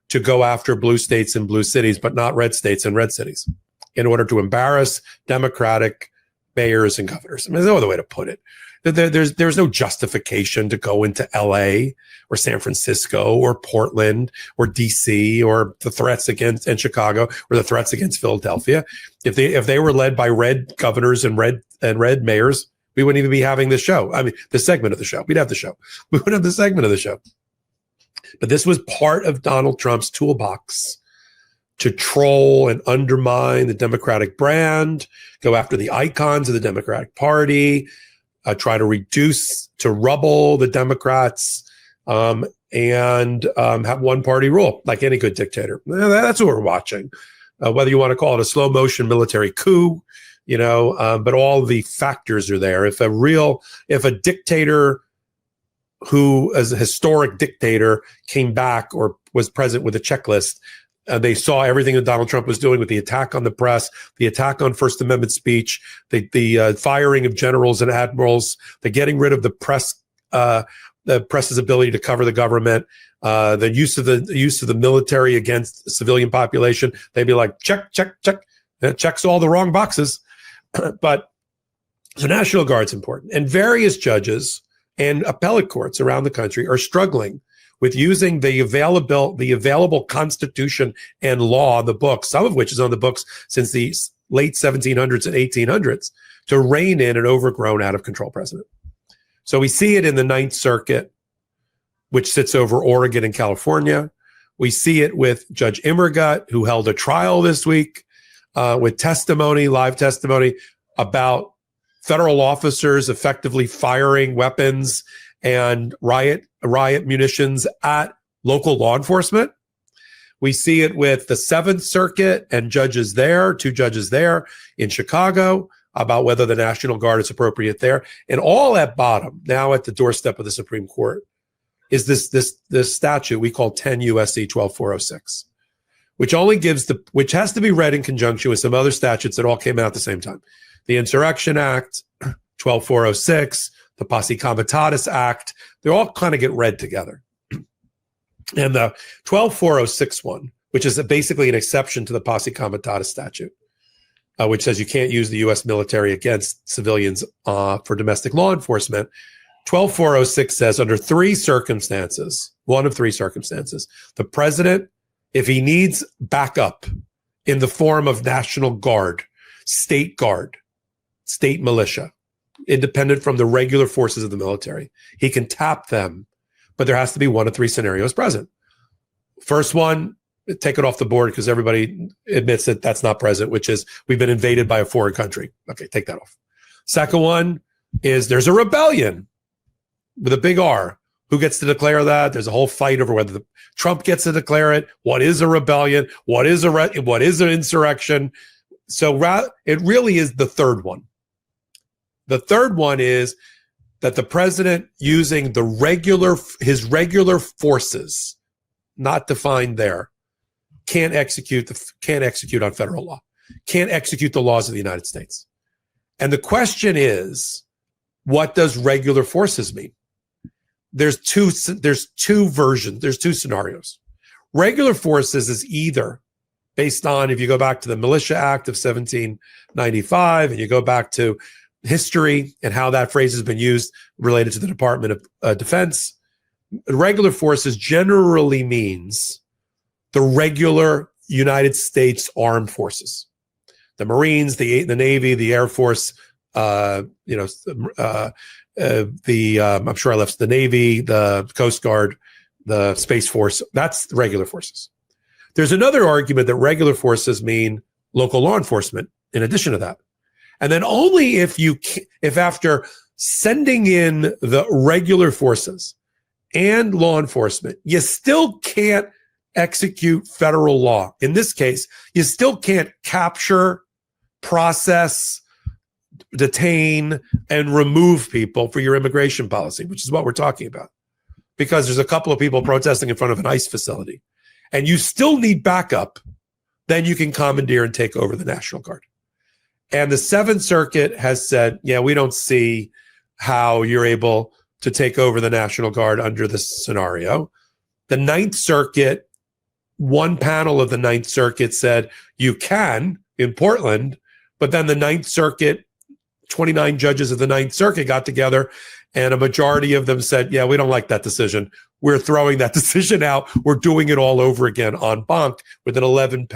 to go after blue states and blue cities, but not red states and red cities, in order to embarrass Democratic mayors and governors. I mean, there's no other way to put it. There's no justification to go into LA or San Francisco or Portland or DC or the threats against and Chicago or the threats against Philadelphia. If they were led by red governors and red mayors, we wouldn't even be having this show. I mean, the segment of the show. We'd have the show. We wouldn't have the segment of the show. But this was part of Donald Trump's toolbox to troll and undermine the Democratic brand, go after the icons of the Democratic Party, try to reduce to rubble the Democrats, and have one party rule like any good dictator. That's what we're watching. Whether you want to call it a slow motion military coup, but all the factors are there. If a dictator who, as a historic dictator, came back or was present with a checklist, they saw everything that Donald Trump was doing with the attack on the press, the attack on First Amendment speech, the firing of generals and admirals, the getting rid of the press's ability to cover the government, the use of the military against the civilian population. They'd be like, check, check, check. That checks all the wrong boxes. But the National Guard's important. And various judges and appellate courts around the country are struggling with using the available Constitution and law, the book, some of which is on the books since the late 1700s and 1800s, to rein in an overgrown, out of control president. So we see it in the Ninth Circuit, which sits over Oregon and California. We see it with Judge Immergut, who held a trial this week with live testimony about federal officers effectively firing weapons and riot munitions at local law enforcement. We see it with the Seventh Circuit and two judges there in Chicago, about whether the National Guard is appropriate there. And all at bottom, now at the doorstep of the Supreme Court, is this statute we call 10 U.S.C. 12406, which has to be read in conjunction with some other statutes that all came out at the same time. The Insurrection Act, 12406, the Posse Comitatus Act, they all kind of get read together. And the 12406 one, which is basically an exception to the Posse Comitatus statute, which says you can't use the U.S. military against civilians for domestic law enforcement. 12406 says under one of three circumstances, the president, if he needs backup in the form of National Guard, state militia, independent from the regular forces of the military, he can tap them, but there has to be one of three scenarios present. First one, take it off the board because everybody admits that that's not present, which is we've been invaded by a foreign country. Okay, take that off. Second one is there's a rebellion with a big R. Who gets to declare that? There's a whole fight over whether Trump gets to declare it. What is a rebellion? What is an insurrection? So it really is the third one. The third one is that the president, using his regular forces, not defined there, can't execute on federal law, can't execute the laws of the United States. And the question is, what does regular forces mean? There's two versions. There's two scenarios. Regular forces is either based on, if you go back to the Militia Act of 1795 and you go back to history and how that phrase has been used related to the Department of Defense, regular forces generally means the regular United States armed forces, the Marines, the Navy, the Air Force, I'm sure I left the Navy, the Coast Guard, the Space Force. That's the regular forces. There's another argument that regular forces mean local law enforcement in addition to that. And then only if after sending in the regular forces and law enforcement, you still can't execute federal law. In this case, you still can't capture, process, detain, and remove people for your immigration policy, which is what we're talking about. Because there's a couple of people protesting in front of an ICE facility, and you still need backup, then you can commandeer and take over the National Guard. And the Seventh Circuit has said, yeah, we don't see how you're able to take over the National Guard under this scenario. The Ninth Circuit, one panel of the Ninth Circuit said you can in Portland, but then the Ninth Circuit, 29 judges of the Ninth Circuit got together and a majority of them said, yeah, we don't like that decision. We're throwing that decision out. We're doing it all over again en banc with an 11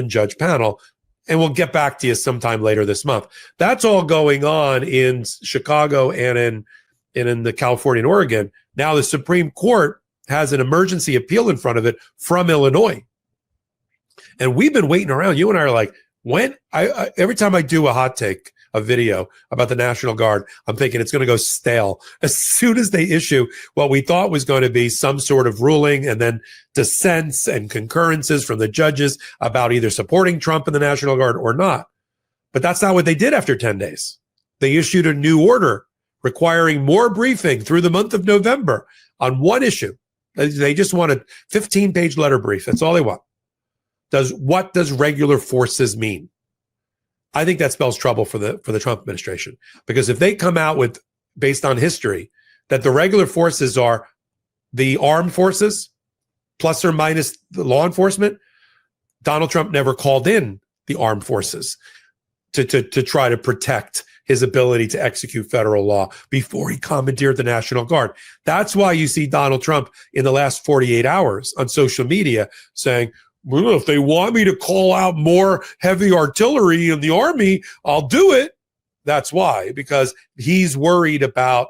judge panel. And we'll get back to you sometime later this month. That's all going on in Chicago and in the California and Oregon. Now the Supreme Court has an emergency appeal in front of it from Illinois. And we've been waiting around. You and I are like, every time I do a hot take, a video about the National Guard, I'm thinking it's going to go stale as soon as they issue what we thought was going to be some sort of ruling and then dissents and concurrences from the judges about either supporting Trump and the National Guard or not. But that's not what they did after 10 days. They issued a new order requiring more briefing through the month of November on one issue. They just want a 15-page letter brief. That's all they want. What does regular forces mean? I think that spells trouble for the Trump administration, because if they come out with, based on history, that the regular forces are the armed forces plus or minus the law enforcement, Donald Trump never called in the armed forces to try to protect his ability to execute federal law before he commandeered the National Guard. That's why you see Donald Trump in the last 48 hours on social media saying, well, if they want me to call out more heavy artillery in the army, I'll do it. That's why, because he's worried about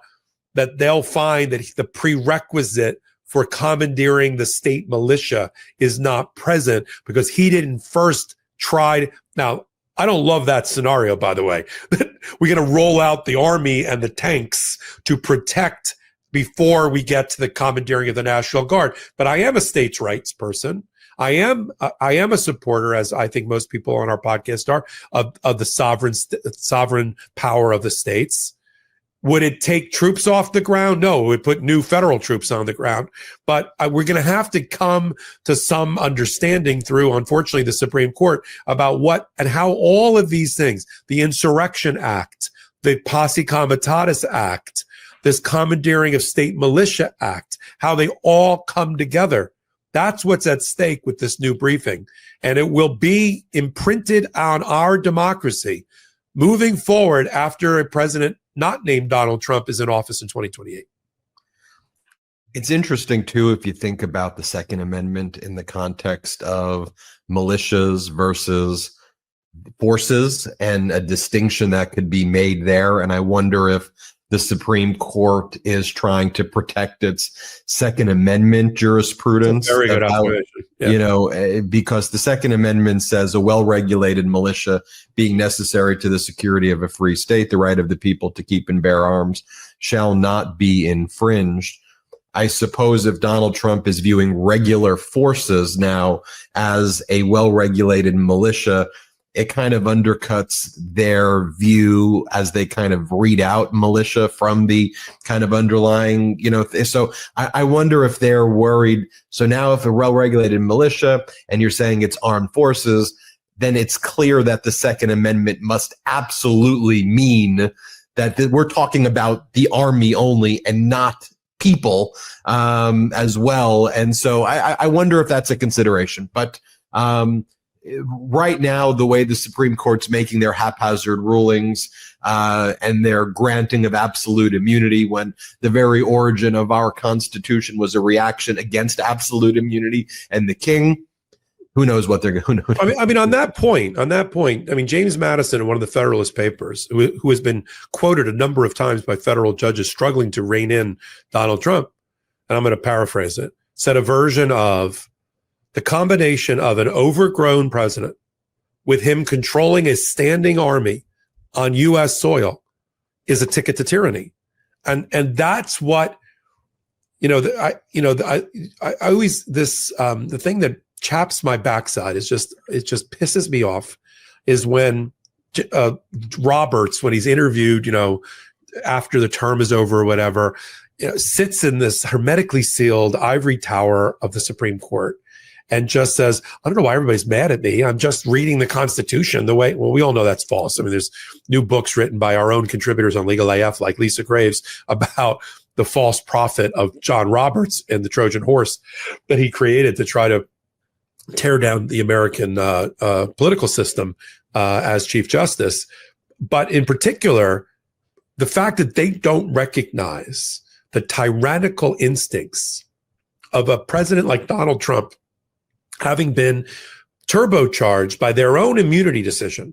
that they'll find that the prerequisite for commandeering the state militia is not present because he didn't first try. Now, I don't love that scenario, by the way. We're going to roll out the army and the tanks to protect before we get to the commandeering of the National Guard. But I am a states' rights person. I am a supporter, as I think most people on our podcast are, of the sovereign power of the states. Would it take troops off the ground? No, it would put new federal troops on the ground. But we're going to have to come to some understanding through, unfortunately, the Supreme Court about what and how all of these things, the Insurrection Act, the Posse Comitatus Act, this Commandeering of State Militia Act, how they all come together. That's what's at stake with this new briefing. And it will be imprinted on our democracy moving forward after a president not named Donald Trump is in office in 2028. It's interesting, too, if you think about the Second Amendment in the context of militias versus forces and a distinction that could be made there. And I wonder if the Supreme Court is trying to protect its Second Amendment jurisprudence. Very good observation. Yeah. You know, because the Second Amendment says a well-regulated militia being necessary to the security of a free state, the right of the people to keep and bear arms shall not be infringed. I suppose if Donald Trump is viewing regular forces now as a well-regulated militia, it kind of undercuts their view as they kind of read out militia from the kind of underlying, you know, so I wonder if they're worried. So now if a well-regulated militia and you're saying it's armed forces, then it's clear that the Second Amendment must absolutely mean that we're talking about the army only and not people as well. And so I wonder if that's a consideration. But right now, the way the Supreme Court's making their haphazard rulings and their granting of absolute immunity, when the very origin of our Constitution was a reaction against absolute immunity and the king, who knows what they're going to do. I mean, on that point, I mean, James Madison in one of the Federalist Papers, who has been quoted a number of times by federal judges struggling to rein in Donald Trump, and I'm going to paraphrase it, said a version of the combination of an overgrown president with him controlling a standing army on U.S. soil is a ticket to tyranny. And that's what, I always, the thing that chaps my backside is it just pisses me off is when Roberts, when he's interviewed, after the term is over or whatever, sits in this hermetically sealed ivory tower of the Supreme Court and just says, I don't know why everybody's mad at me. I'm just reading the Constitution the way, well, we all know that's false. I mean, there's new books written by our own contributors on Legal AF, like Lisa Graves, about the false prophet of John Roberts and the Trojan horse that he created to try to tear down the American political system as Chief Justice. But in particular, the fact that they don't recognize the tyrannical instincts of a president like Donald Trump, having been turbocharged by their own immunity decision,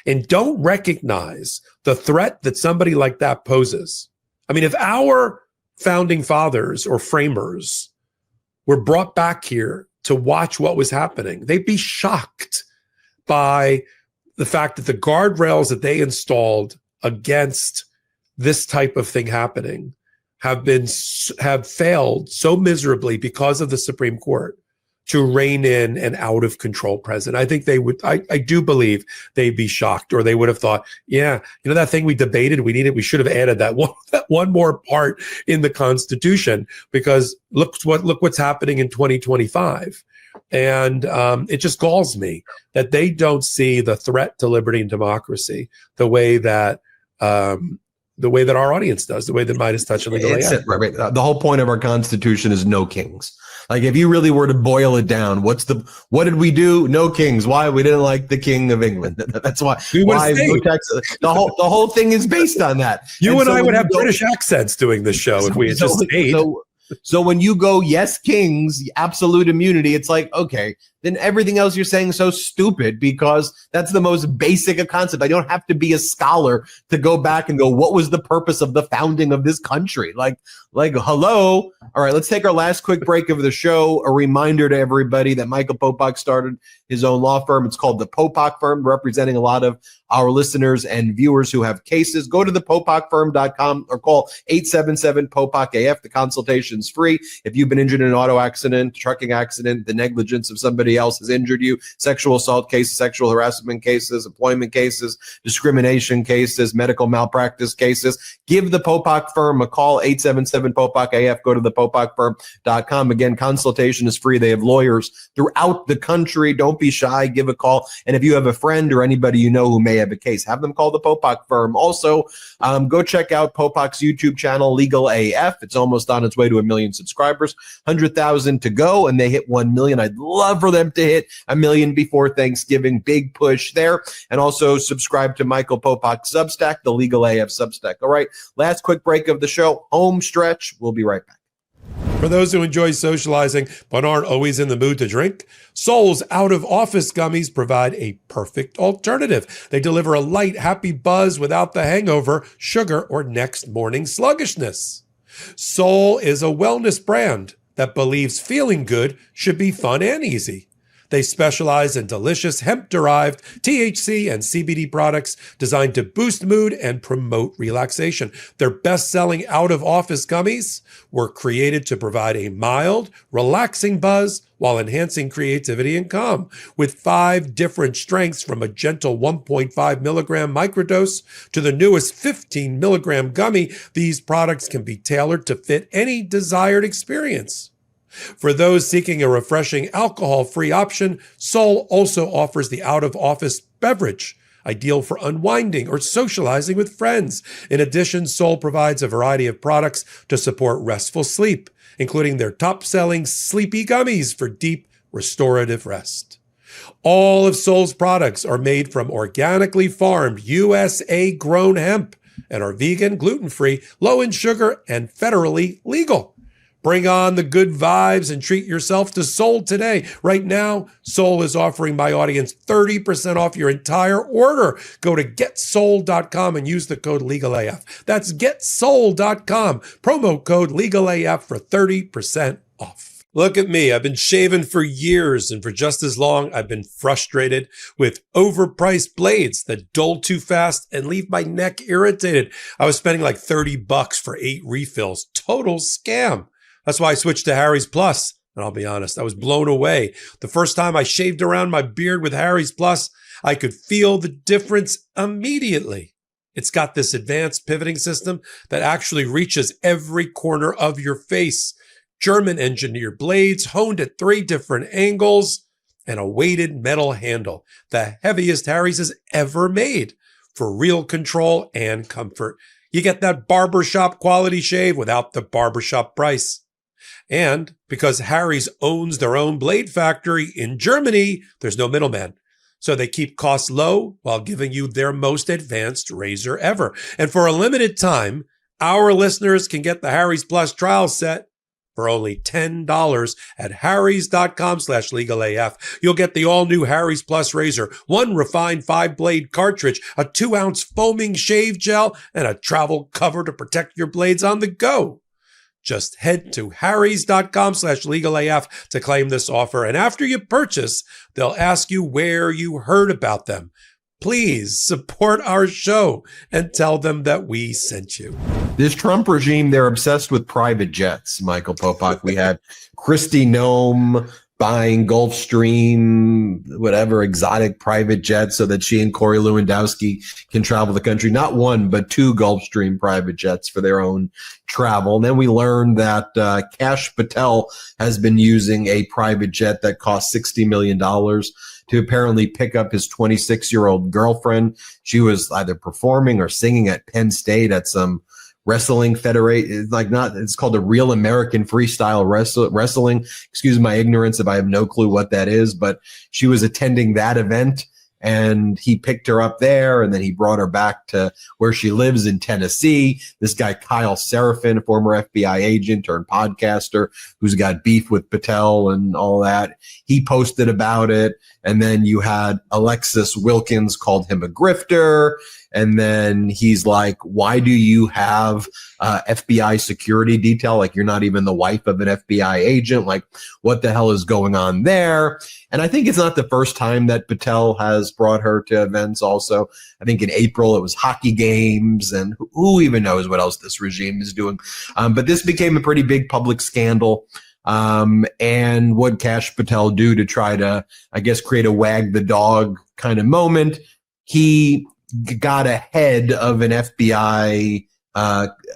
and don't recognize the threat that somebody like that poses. I mean, if our founding fathers or framers were brought back here to watch what was happening, they'd be shocked by the fact that the guardrails that they installed against this type of thing happening have failed so miserably because of the Supreme Court. to rein in an out of control president. I think they would, I do believe they'd be shocked, or they would have thought, yeah, that thing we debated, we should have added that one more part in the Constitution, because look what's happening in 2025. And it just galls me that they don't see the threat to liberty and democracy the way that our audience does, the way that Midas Touch and Legal AF. Right. The whole point of our Constitution is no kings. Like, if you really were to boil it down, what did we do? No kings. Why? We didn't like the King of England. That's why. The whole thing is based on that. You and I would have British accents doing this show if we had just stayed. So when you go, yes, kings, absolute immunity, it's like, okay, then everything else you're saying is so stupid, because that's the most basic of concept. I don't have to be a scholar to go back and go, what was the purpose of the founding of this country? Like, hello. All right, let's take our last quick break of the show. A reminder to everybody that Michael Popok started his own law firm. It's called the POPOK Firm, representing a lot of our listeners and viewers who have cases. Go to thepopokfirm.com or call 877-POPOK-AF. The consultation's free. If you've been injured in an auto accident, trucking accident, the negligence of somebody else has injured you, sexual assault cases, sexual harassment cases, employment cases, discrimination cases, medical malpractice cases, give the POPOK Firm a call, 877-POPOK-AF. Go to thepopokfirm.com. Again, consultation is free. They have lawyers throughout the country. Don't be shy. Give a call. And if you have a friend or anybody you know who may have a case, have them call the POPOK Firm. Also, go check out POPOK's YouTube channel, Legal AF. It's almost on its way to 1 million subscribers, 100,000 to go, and they hit 1 million. I'd love for them to hit 1 million before Thanksgiving. Big push there. And also subscribe to Michael Popok's Substack, the Legal AF Substack. All right, last quick break of the show, home stretch. We'll be right back. For those who enjoy socializing but aren't always in the mood to drink, Sol's out-of-office gummies provide a perfect alternative. They deliver a light, happy buzz without the hangover, sugar, or next morning sluggishness. Sol is a wellness brand that believes feeling good should be fun and easy. They specialize in delicious hemp-derived THC and CBD products designed to boost mood and promote relaxation. Their best-selling out-of-office gummies were created to provide a mild, relaxing buzz while enhancing creativity and calm. With 5 different strengths, from a gentle 1.5 milligram microdose to the newest 15 milligram gummy, these products can be tailored to fit any desired experience. For those seeking a refreshing alcohol-free option, Sol also offers the out-of-office beverage, ideal for unwinding or socializing with friends. In addition, Sol provides a variety of products to support restful sleep, including their top-selling Sleepy Gummies for deep, restorative rest. All of Sol's products are made from organically farmed, USA-grown hemp and are vegan, gluten-free, low in sugar, and federally legal. Bring on the good vibes and treat yourself to Sol today. Right now, Sol is offering my audience 30% off your entire order. Go to getsol.com and use the code LegalAF. That's getsol.com, promo code LegalAF for 30% off. Look at me. I've been shaving for years, and for just as long, I've been frustrated with overpriced blades that dull too fast and leave my neck irritated. I was spending like $30 for 8 refills. Total scam. That's why I switched to Harry's Plus. And I'll be honest, I was blown away. The first time I shaved around my beard with Harry's Plus, I could feel the difference immediately. It's got this advanced pivoting system that actually reaches every corner of your face. German engineered blades honed at 3 different angles and a weighted metal handle, the heaviest Harry's has ever made, for real control and comfort. You get that barbershop quality shave without the barbershop price. And because Harry's owns their own blade factory in Germany, there's no middleman. So they keep costs low while giving you their most advanced razor ever. And for a limited time, our listeners can get the Harry's Plus trial set for only $10 at harrys.com/legalaf. You'll get the all-new Harry's Plus razor, 1 refined 5-blade cartridge, a 2-ounce foaming shave gel, and a travel cover to protect your blades on the go. Just head to harrys.com/legalaf to claim this offer. And after you purchase, they'll ask you where you heard about them. Please support our show and tell them that we sent you. This Trump regime, they're obsessed with private jets, Michael Popok. We had Kristi Noem, buying Gulfstream, whatever, exotic private jets so that she and Corey Lewandowski can travel the country. Not one, but two Gulfstream private jets for their own travel. And then we learned that Kash Patel has been using a private jet that cost $60 million to apparently pick up his 26-year-old girlfriend. She was either performing or singing at Penn State at some wrestling federation, it's called the Real American Freestyle Wrestling. Excuse my ignorance if I have no clue what that is, but she was attending that event and he picked her up there and then he brought her back to where she lives in Tennessee. This guy, Kyle Seraphin, a former FBI agent turned podcaster who's got beef with Patel and all that. He posted about it. And then you had Alexis Wilkins called him a grifter. And then he's like, why do you have FBI security detail? Like, you're not even the wife of an FBI agent. Like, what the hell is going on there? And I think it's not the first time that Patel has brought her to events also. I think in April it was hockey games, and who even knows what else this regime is doing. But this became a pretty big public scandal. And what Kash Patel do to try to, I guess, create a wag the dog kind of moment? He got ahead of an FBI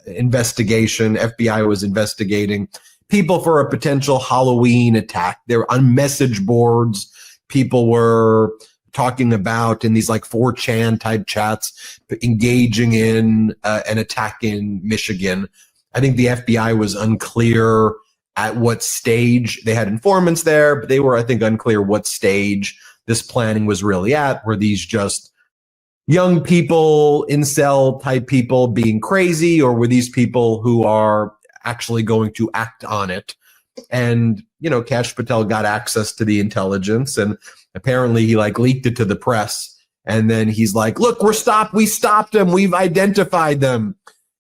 investigation. FBI was investigating people for a potential Halloween attack. They're on message boards. People were talking about in these like 4chan type chats, engaging in an attack in Michigan. I think the FBI was unclear at what stage. They had informants there, but they were, I think, unclear what stage this planning was really at. Were these just young people, incel type people being crazy, or were these people who are actually going to act on it? And, you know, Kash Patel got access to the intelligence, and apparently he like leaked it to the press. And then he's like, look, we stopped them. We've identified them.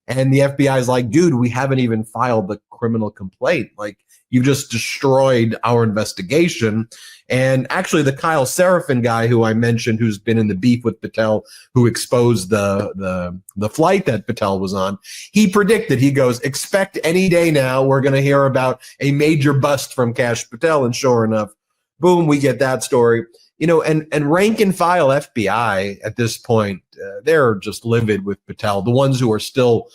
And the FBI is like, dude, we haven't even filed the criminal complaint. Like, you just destroyed our investigation. And actually, the Kyle Seraphin guy who I mentioned, who's been in the beef with Patel, who exposed the flight that Patel was on, he predicted, he goes, expect any day now we're going to hear about a major bust from Kash Patel. And sure enough, boom, we get that story. You know, and rank and file FBI at this point, they're just livid with Patel. The ones who are still,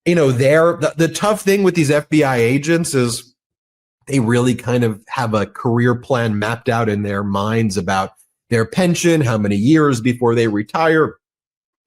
you know, the tough thing with these FBI agents is they really kind of have a career plan mapped out in their minds about their pension, how many years before they retire.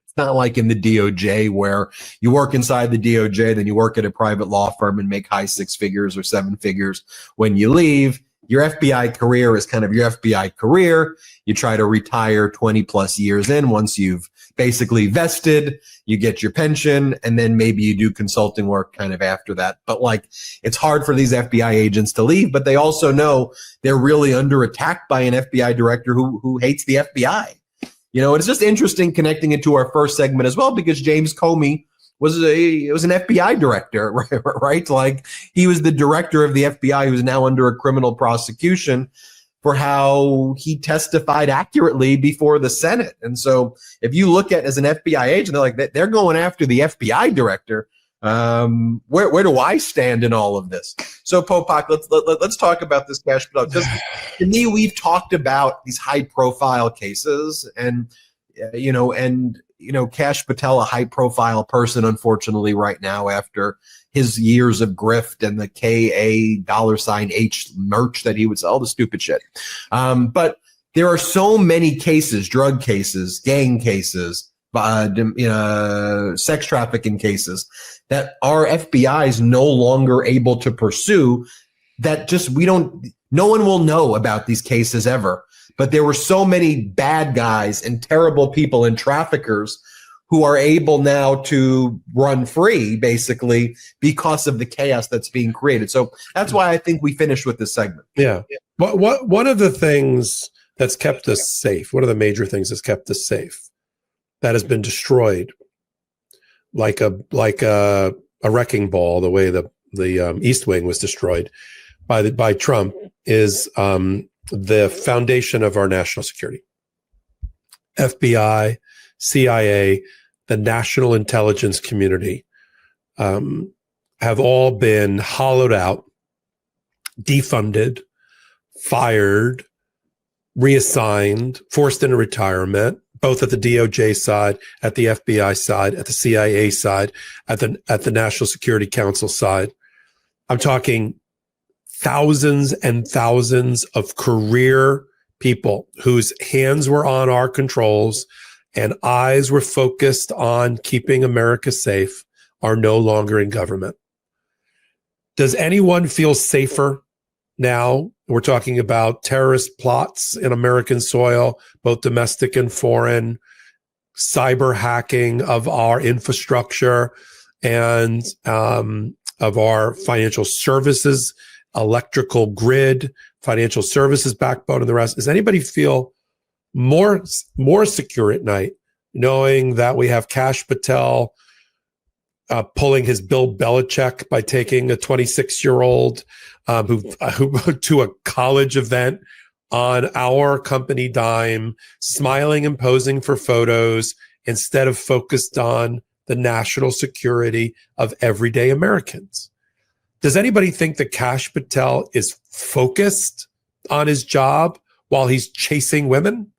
It's not like in the DOJ where you work inside the DOJ, then you work at a private law firm and make high 6 figures or 7 figures when you leave. Your FBI career is kind of your FBI career. You try to retire 20 plus years in. Once you've basically vested, you get your pension, and then maybe you do consulting work kind of after that. But like, it's hard for these FBI agents to leave, but they also know they're really under attack by an FBI director who hates the FBI. You know, it's just interesting connecting it to our first segment as well, because James Comey was an FBI director, right? Like, he was the director of the FBI who's now under a criminal prosecution for how he testified accurately before the Senate. And so if you look at as an FBI agent, they're like, they're going after the FBI director. Where do I stand in all of this? So POPOK, let's talk about this Kash Patel, because to me, we've talked about these high profile cases, and Kash Patel, a high profile person, unfortunately, right now, after his years of grift and the KA$H merch that he would sell, the stupid shit. But there are so many cases, drug cases, gang cases, sex trafficking cases, that our FBI is no longer able to pursue, that just no one will know about these cases ever. But there were so many bad guys and terrible people and traffickers who are able now to run free, basically, because of the chaos that's being created. So that's why I think we finished with this segment. Yeah. One of the things that's kept us safe, one of the major things that's kept us safe, that has been destroyed like a wrecking ball, the way the East Wing was destroyed by Trump, is the foundation of our national security. FBI, CIA, the national intelligence community have all been hollowed out, defunded, fired, reassigned, forced into retirement, both at the DOJ side, at the FBI side, at the CIA side, at the National Security Council side. I'm talking thousands and thousands of career people whose hands were on our controls and eyes were focused on keeping America safe are no longer in government. Does anyone feel safer now? We're talking about terrorist plots in American soil, both domestic and foreign, cyber hacking of our infrastructure and of our financial services, electrical grid, financial services backbone, and the rest. Does anybody feel more secure at night knowing that we have Kash Patel pulling his Bill Belichick by taking a 26-year-old who to a college event on our company dime, smiling and posing for photos instead of focused on the national security of everyday Americans? Does anybody think that Kash Patel is focused on his job while he's chasing women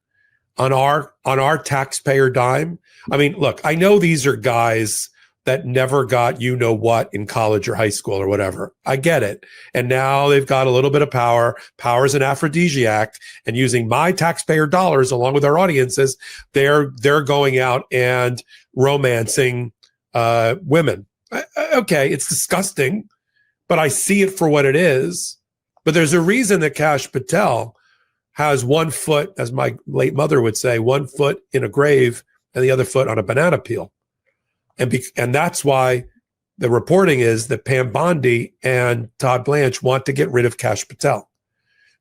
on our taxpayer dime? I mean, look, I know these are guys that never got you know what in college or high school or whatever. I get it. And now they've got a little bit of power. Power is an aphrodisiac, and using my taxpayer dollars along with our audiences, they're going out and romancing women. Okay, it's disgusting, but I see it for what it is. But there's a reason that Kash Patel has one foot, as my late mother would say, one foot in a grave and the other foot on a banana peel. And that's why the reporting is that Pam Bondi and Todd Blanche want to get rid of Kash Patel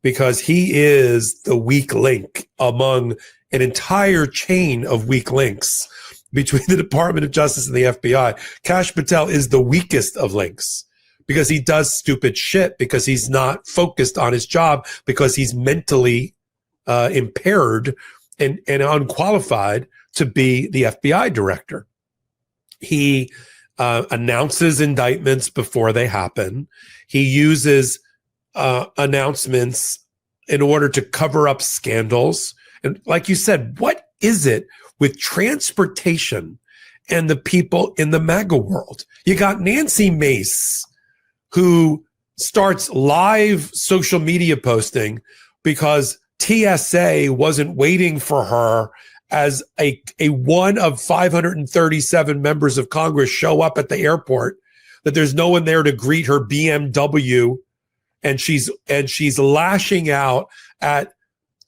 because he is the weak link among an entire chain of weak links between the Department of Justice and the FBI. Kash Patel is the weakest of links because he does stupid shit, because he's not focused on his job, because he's mentally impaired and unqualified to be the FBI director. He announces indictments before they happen. He uses announcements in order to cover up scandals. And like you said, what is it with transportation and the people in the MAGA world? You got Nancy Mace, who starts live social media posting because TSA wasn't waiting for her as a one of 537 members of Congress show up at the airport, that there's no one there to greet her BMW, and she's lashing out at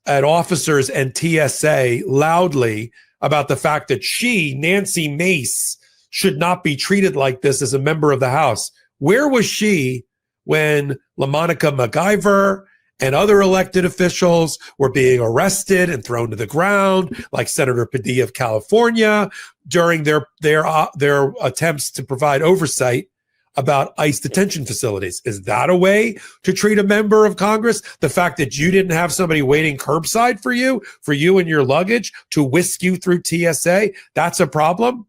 officers and TSA loudly about the fact that she, Nancy Mace, should not be treated like this as a member of the House. Where was she when LaMonica MacGyver and other elected officials were being arrested and thrown to the ground, like Senator Padilla of California, during their attempts to provide oversight about ICE detention facilities? Is that a way to treat a member of Congress? The fact that you didn't have somebody waiting curbside for you and your luggage to whisk you through TSA, that's a problem?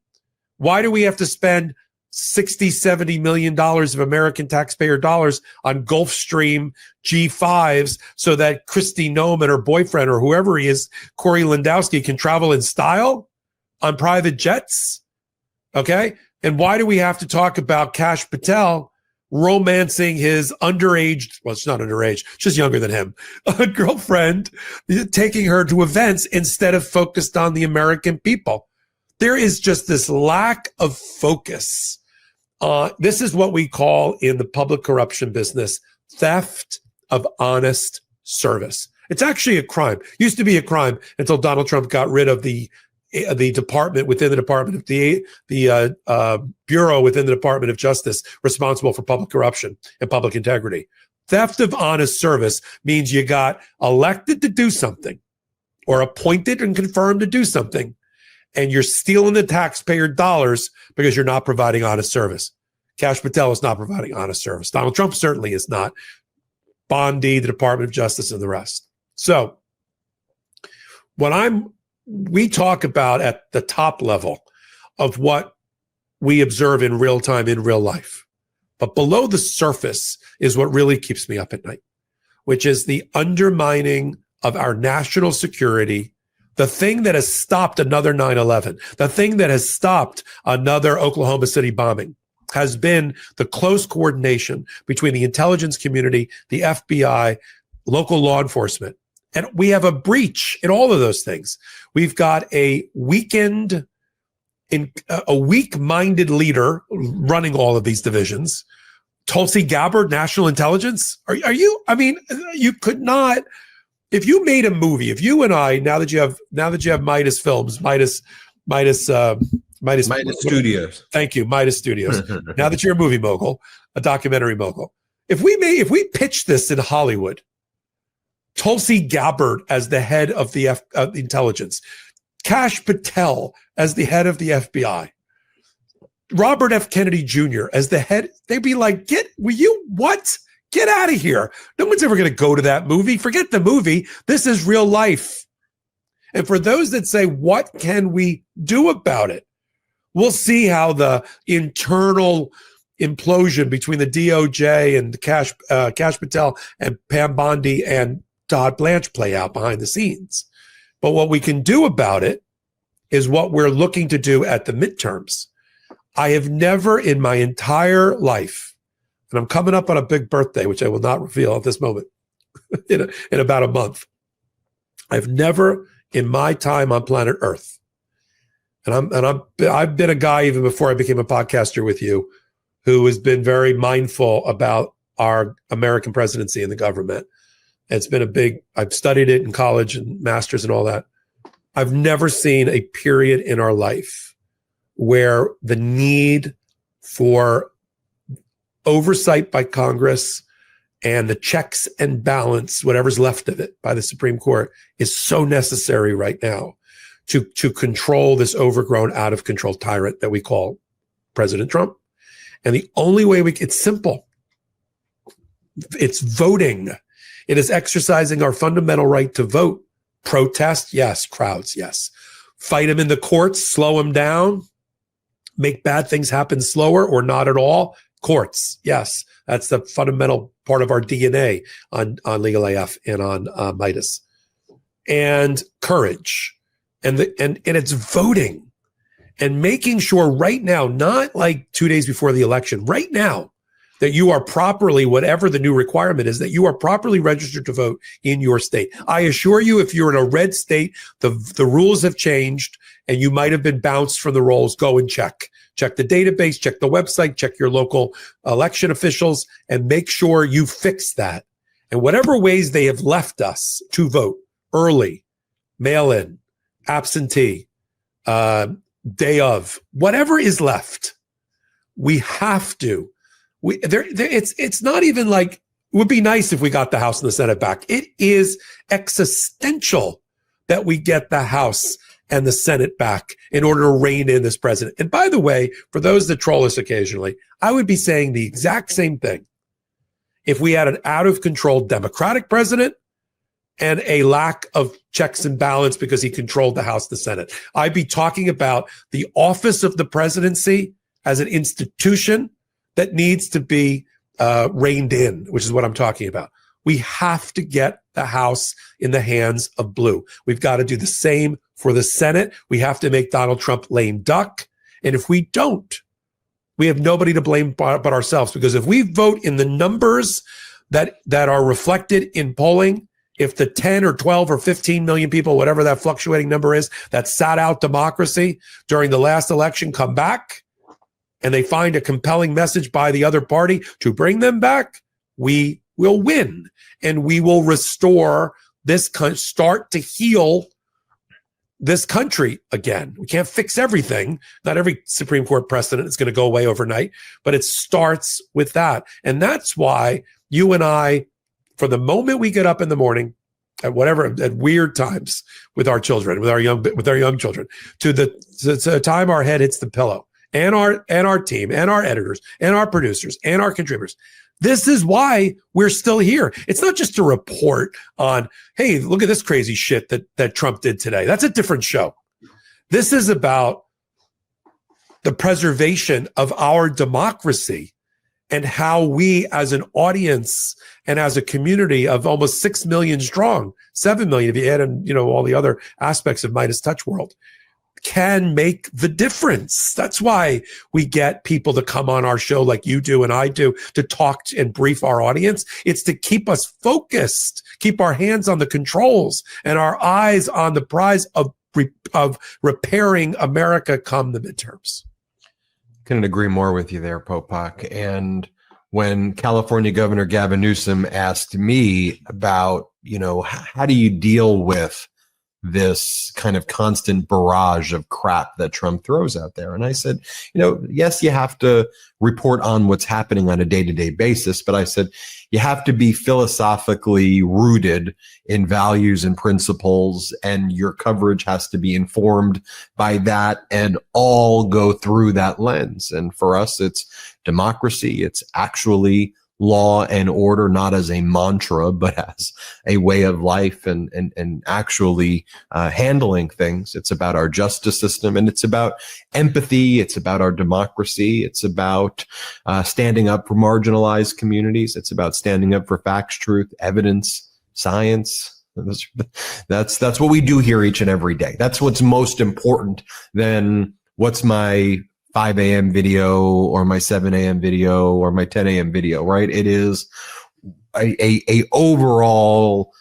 Why do we have to spend $60-70 million of American taxpayer dollars on Gulfstream G5s so that Kristi Noem and her boyfriend, or whoever he is, Corey Lewandowski, can travel in style on private jets? Okay. And why do we have to talk about Kash Patel romancing his underage, well, it's not underage, she's younger than him, a girlfriend, taking her to events instead of focused on the American people? There is just this lack of focus. This is what we call in the public corruption business theft of honest service. It's actually a crime. Used to be a crime until Donald Trump got rid of the department within the Department of the bureau within the Department of Justice responsible for public corruption and public integrity. Theft of honest service means you got elected to do something or appointed and confirmed to do something, and you're stealing the taxpayer dollars because you're not providing honest service. Kash Patel is not providing honest service. Donald Trump certainly is not. Bondi, the Department of Justice, and the rest. So we talk about at the top level of what we observe in real time, in real life. But below the surface is what really keeps me up at night. which is the undermining of our national security, the thing that has stopped another 9/11, the thing that has stopped another Oklahoma City bombing, has been the close coordination between the intelligence community, the FBI, local law enforcement. And we have a breach in all of those things. We've got a weakened, a weak-minded leader running all of these divisions. Tulsi Gabbard, National Intelligence. Are you? I mean, you could not. If you made a movie, if you and I, now that you have Midas Films, Midas Studios. Thank you, Midas Studios. Now that you're a movie mogul, a documentary mogul, if we pitched this in Hollywood, Tulsi Gabbard as the head of the intelligence, Kash Patel as the head of the FBI, Robert F. Kennedy Jr. as the head, they'd be like, Get out of here. No one's ever going to go to that movie. Forget the movie. This is real life. And for those that say, what can we do about it? We'll see how the internal implosion between the DOJ and Kash Patel and Pam Bondi and Todd Blanche play out behind the scenes. But what we can do about it is what we're looking to do at the midterms. I have never in my entire life, and I'm coming up on a big birthday, which I will not reveal at this moment, in about a month. I've never in my time on planet Earth, I've been a guy even before I became a podcaster with you, who has been very mindful about our American presidency and the government. It's been I've studied it in college and masters and all that. I've never seen a period in our life where the need for oversight by Congress and the checks and balance, whatever's left of it by the Supreme Court, is so necessary right now to control this overgrown, out of control tyrant that we call President Trump. And the only way it's simple. It's voting. It is exercising our fundamental right to vote. Protest, yes. Crowds, yes. Fight them in the courts, slow them down, make bad things happen slower or not at all. Courts, yes. That's the fundamental part of our DNA on Legal AF and on Midas. And courage. And it's voting and making sure right now, not like 2 days before the election, right now, that you are properly, whatever the new requirement is, that you are properly registered to vote in your state. I assure you, if you're in a red state, the rules have changed and you might have been bounced from the rolls. Go and check. Check the database, check the website, check your local election officials, and make sure you fix that. And whatever ways they have left us to vote early, mail-in, absentee, day of, whatever is left, we have to. It's not even like, it would be nice if we got the House and the Senate back. It is existential that we get the House and the Senate back in order to rein in this president. And by the way, for those that troll us occasionally, I would be saying the exact same thing if we had an out of control Democratic president and a lack of checks and balance because he controlled the House, the Senate. I'd be talking about the office of the presidency as an institution that needs to be reined in, which is what I'm talking about. We have to get the House in the hands of blue. We've got to do the same for the Senate. We have to make Donald Trump lame duck. And if we don't, we have nobody to blame but ourselves. Because if we vote in the numbers that are reflected in polling, if the 10 or 12 or 15 million people, whatever that fluctuating number is, that sat out democracy during the last election come back, and they find a compelling message by the other party to bring them back, we will win. And we will restore this, start to heal this country again. We can't fix everything. Not every Supreme Court precedent is going to go away overnight, but it starts with that. And that's why you and I, from the moment we get up in the morning, at weird times with our children, with our young children, to the time our head hits the pillow, and our team, and our editors, and our producers, and our contributors. This is why we're still here. It's not just a report on, hey, look at this crazy shit that Trump did today. That's a different show. This is about the preservation of our democracy and how we as an audience and as a community of almost 6 million strong, 7 million if you add in, all the other aspects of Midas Touch World, can make the difference. That's why we get people to come on our show like you do and I do to talk and brief our audience. It's to keep us focused, keep our hands on the controls and our eyes on the prize of repairing America come the midterms. Couldn't agree more with you there, Popok. And when California Governor Gavin Newsom asked me about, how do you deal with this kind of constant barrage of crap that Trump throws out there. And I said, yes, you have to report on what's happening on a day-to-day basis, but I said, you have to be philosophically rooted in values and principles, and your coverage has to be informed by that and all go through that lens. And for us, it's democracy. It's actually law and order, not as a mantra, but as a way of life and actually handling things. It's about our justice system, and it's about empathy. It's about our democracy. It's about standing up for marginalized communities. It's about standing up for facts, truth, evidence, science. That's what we do here each and every day. That's what's most important than what's my 5 a.m. video or my 7 a.m. video or my 10 a.m. video, right? It is a overall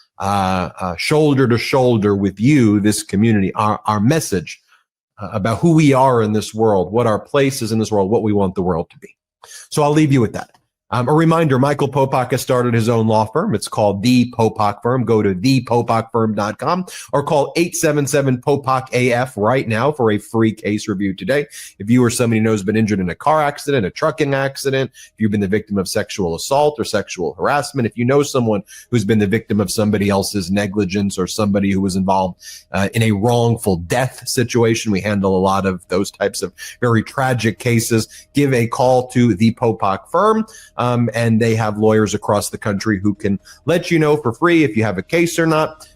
shoulder to shoulder with you, this community, our message about who we are in this world, what our place is in this world, what we want the world to be. So I'll leave you with that. A reminder, Michael Popok has started his own law firm. It's called The Popok Firm. Go to thepopokfirm.com or call 877-POPOK-AF right now for a free case review today. If you or somebody you know has been injured in a car accident, a trucking accident, if you've been the victim of sexual assault or sexual harassment, if you know someone who's been the victim of somebody else's negligence or somebody who was involved in a wrongful death situation, we handle a lot of those types of very tragic cases. Give a call to The Popok Firm. And they have lawyers across the country who can let you know for free if you have a case or not.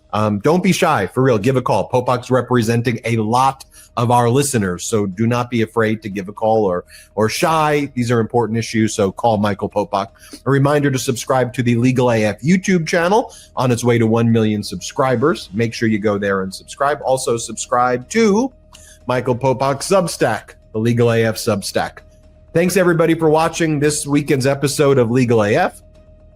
Don't be shy, for real. Give a call. Popok's representing a lot of our listeners, so do not be afraid to give a call or shy. These are important issues, so call Michael Popok. A reminder to subscribe to the Legal AF YouTube channel on its way to 1 million subscribers. Make sure you go there and subscribe. Also subscribe to Michael Popok's Substack, the Legal AF Substack. Thanks, everybody, for watching this weekend's episode of Legal AF.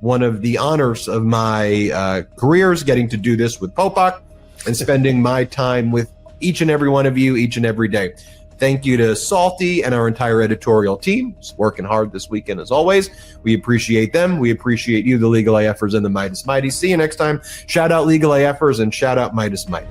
One of the honors of my career is getting to do this with Popok and spending my time with each and every one of you each and every day. Thank you to Salty and our entire editorial team. It's working hard this weekend, as always. We appreciate them. We appreciate you, the Legal AFers and the Midas Mighty. See you next time. Shout out Legal AFers and shout out Midas Mighty.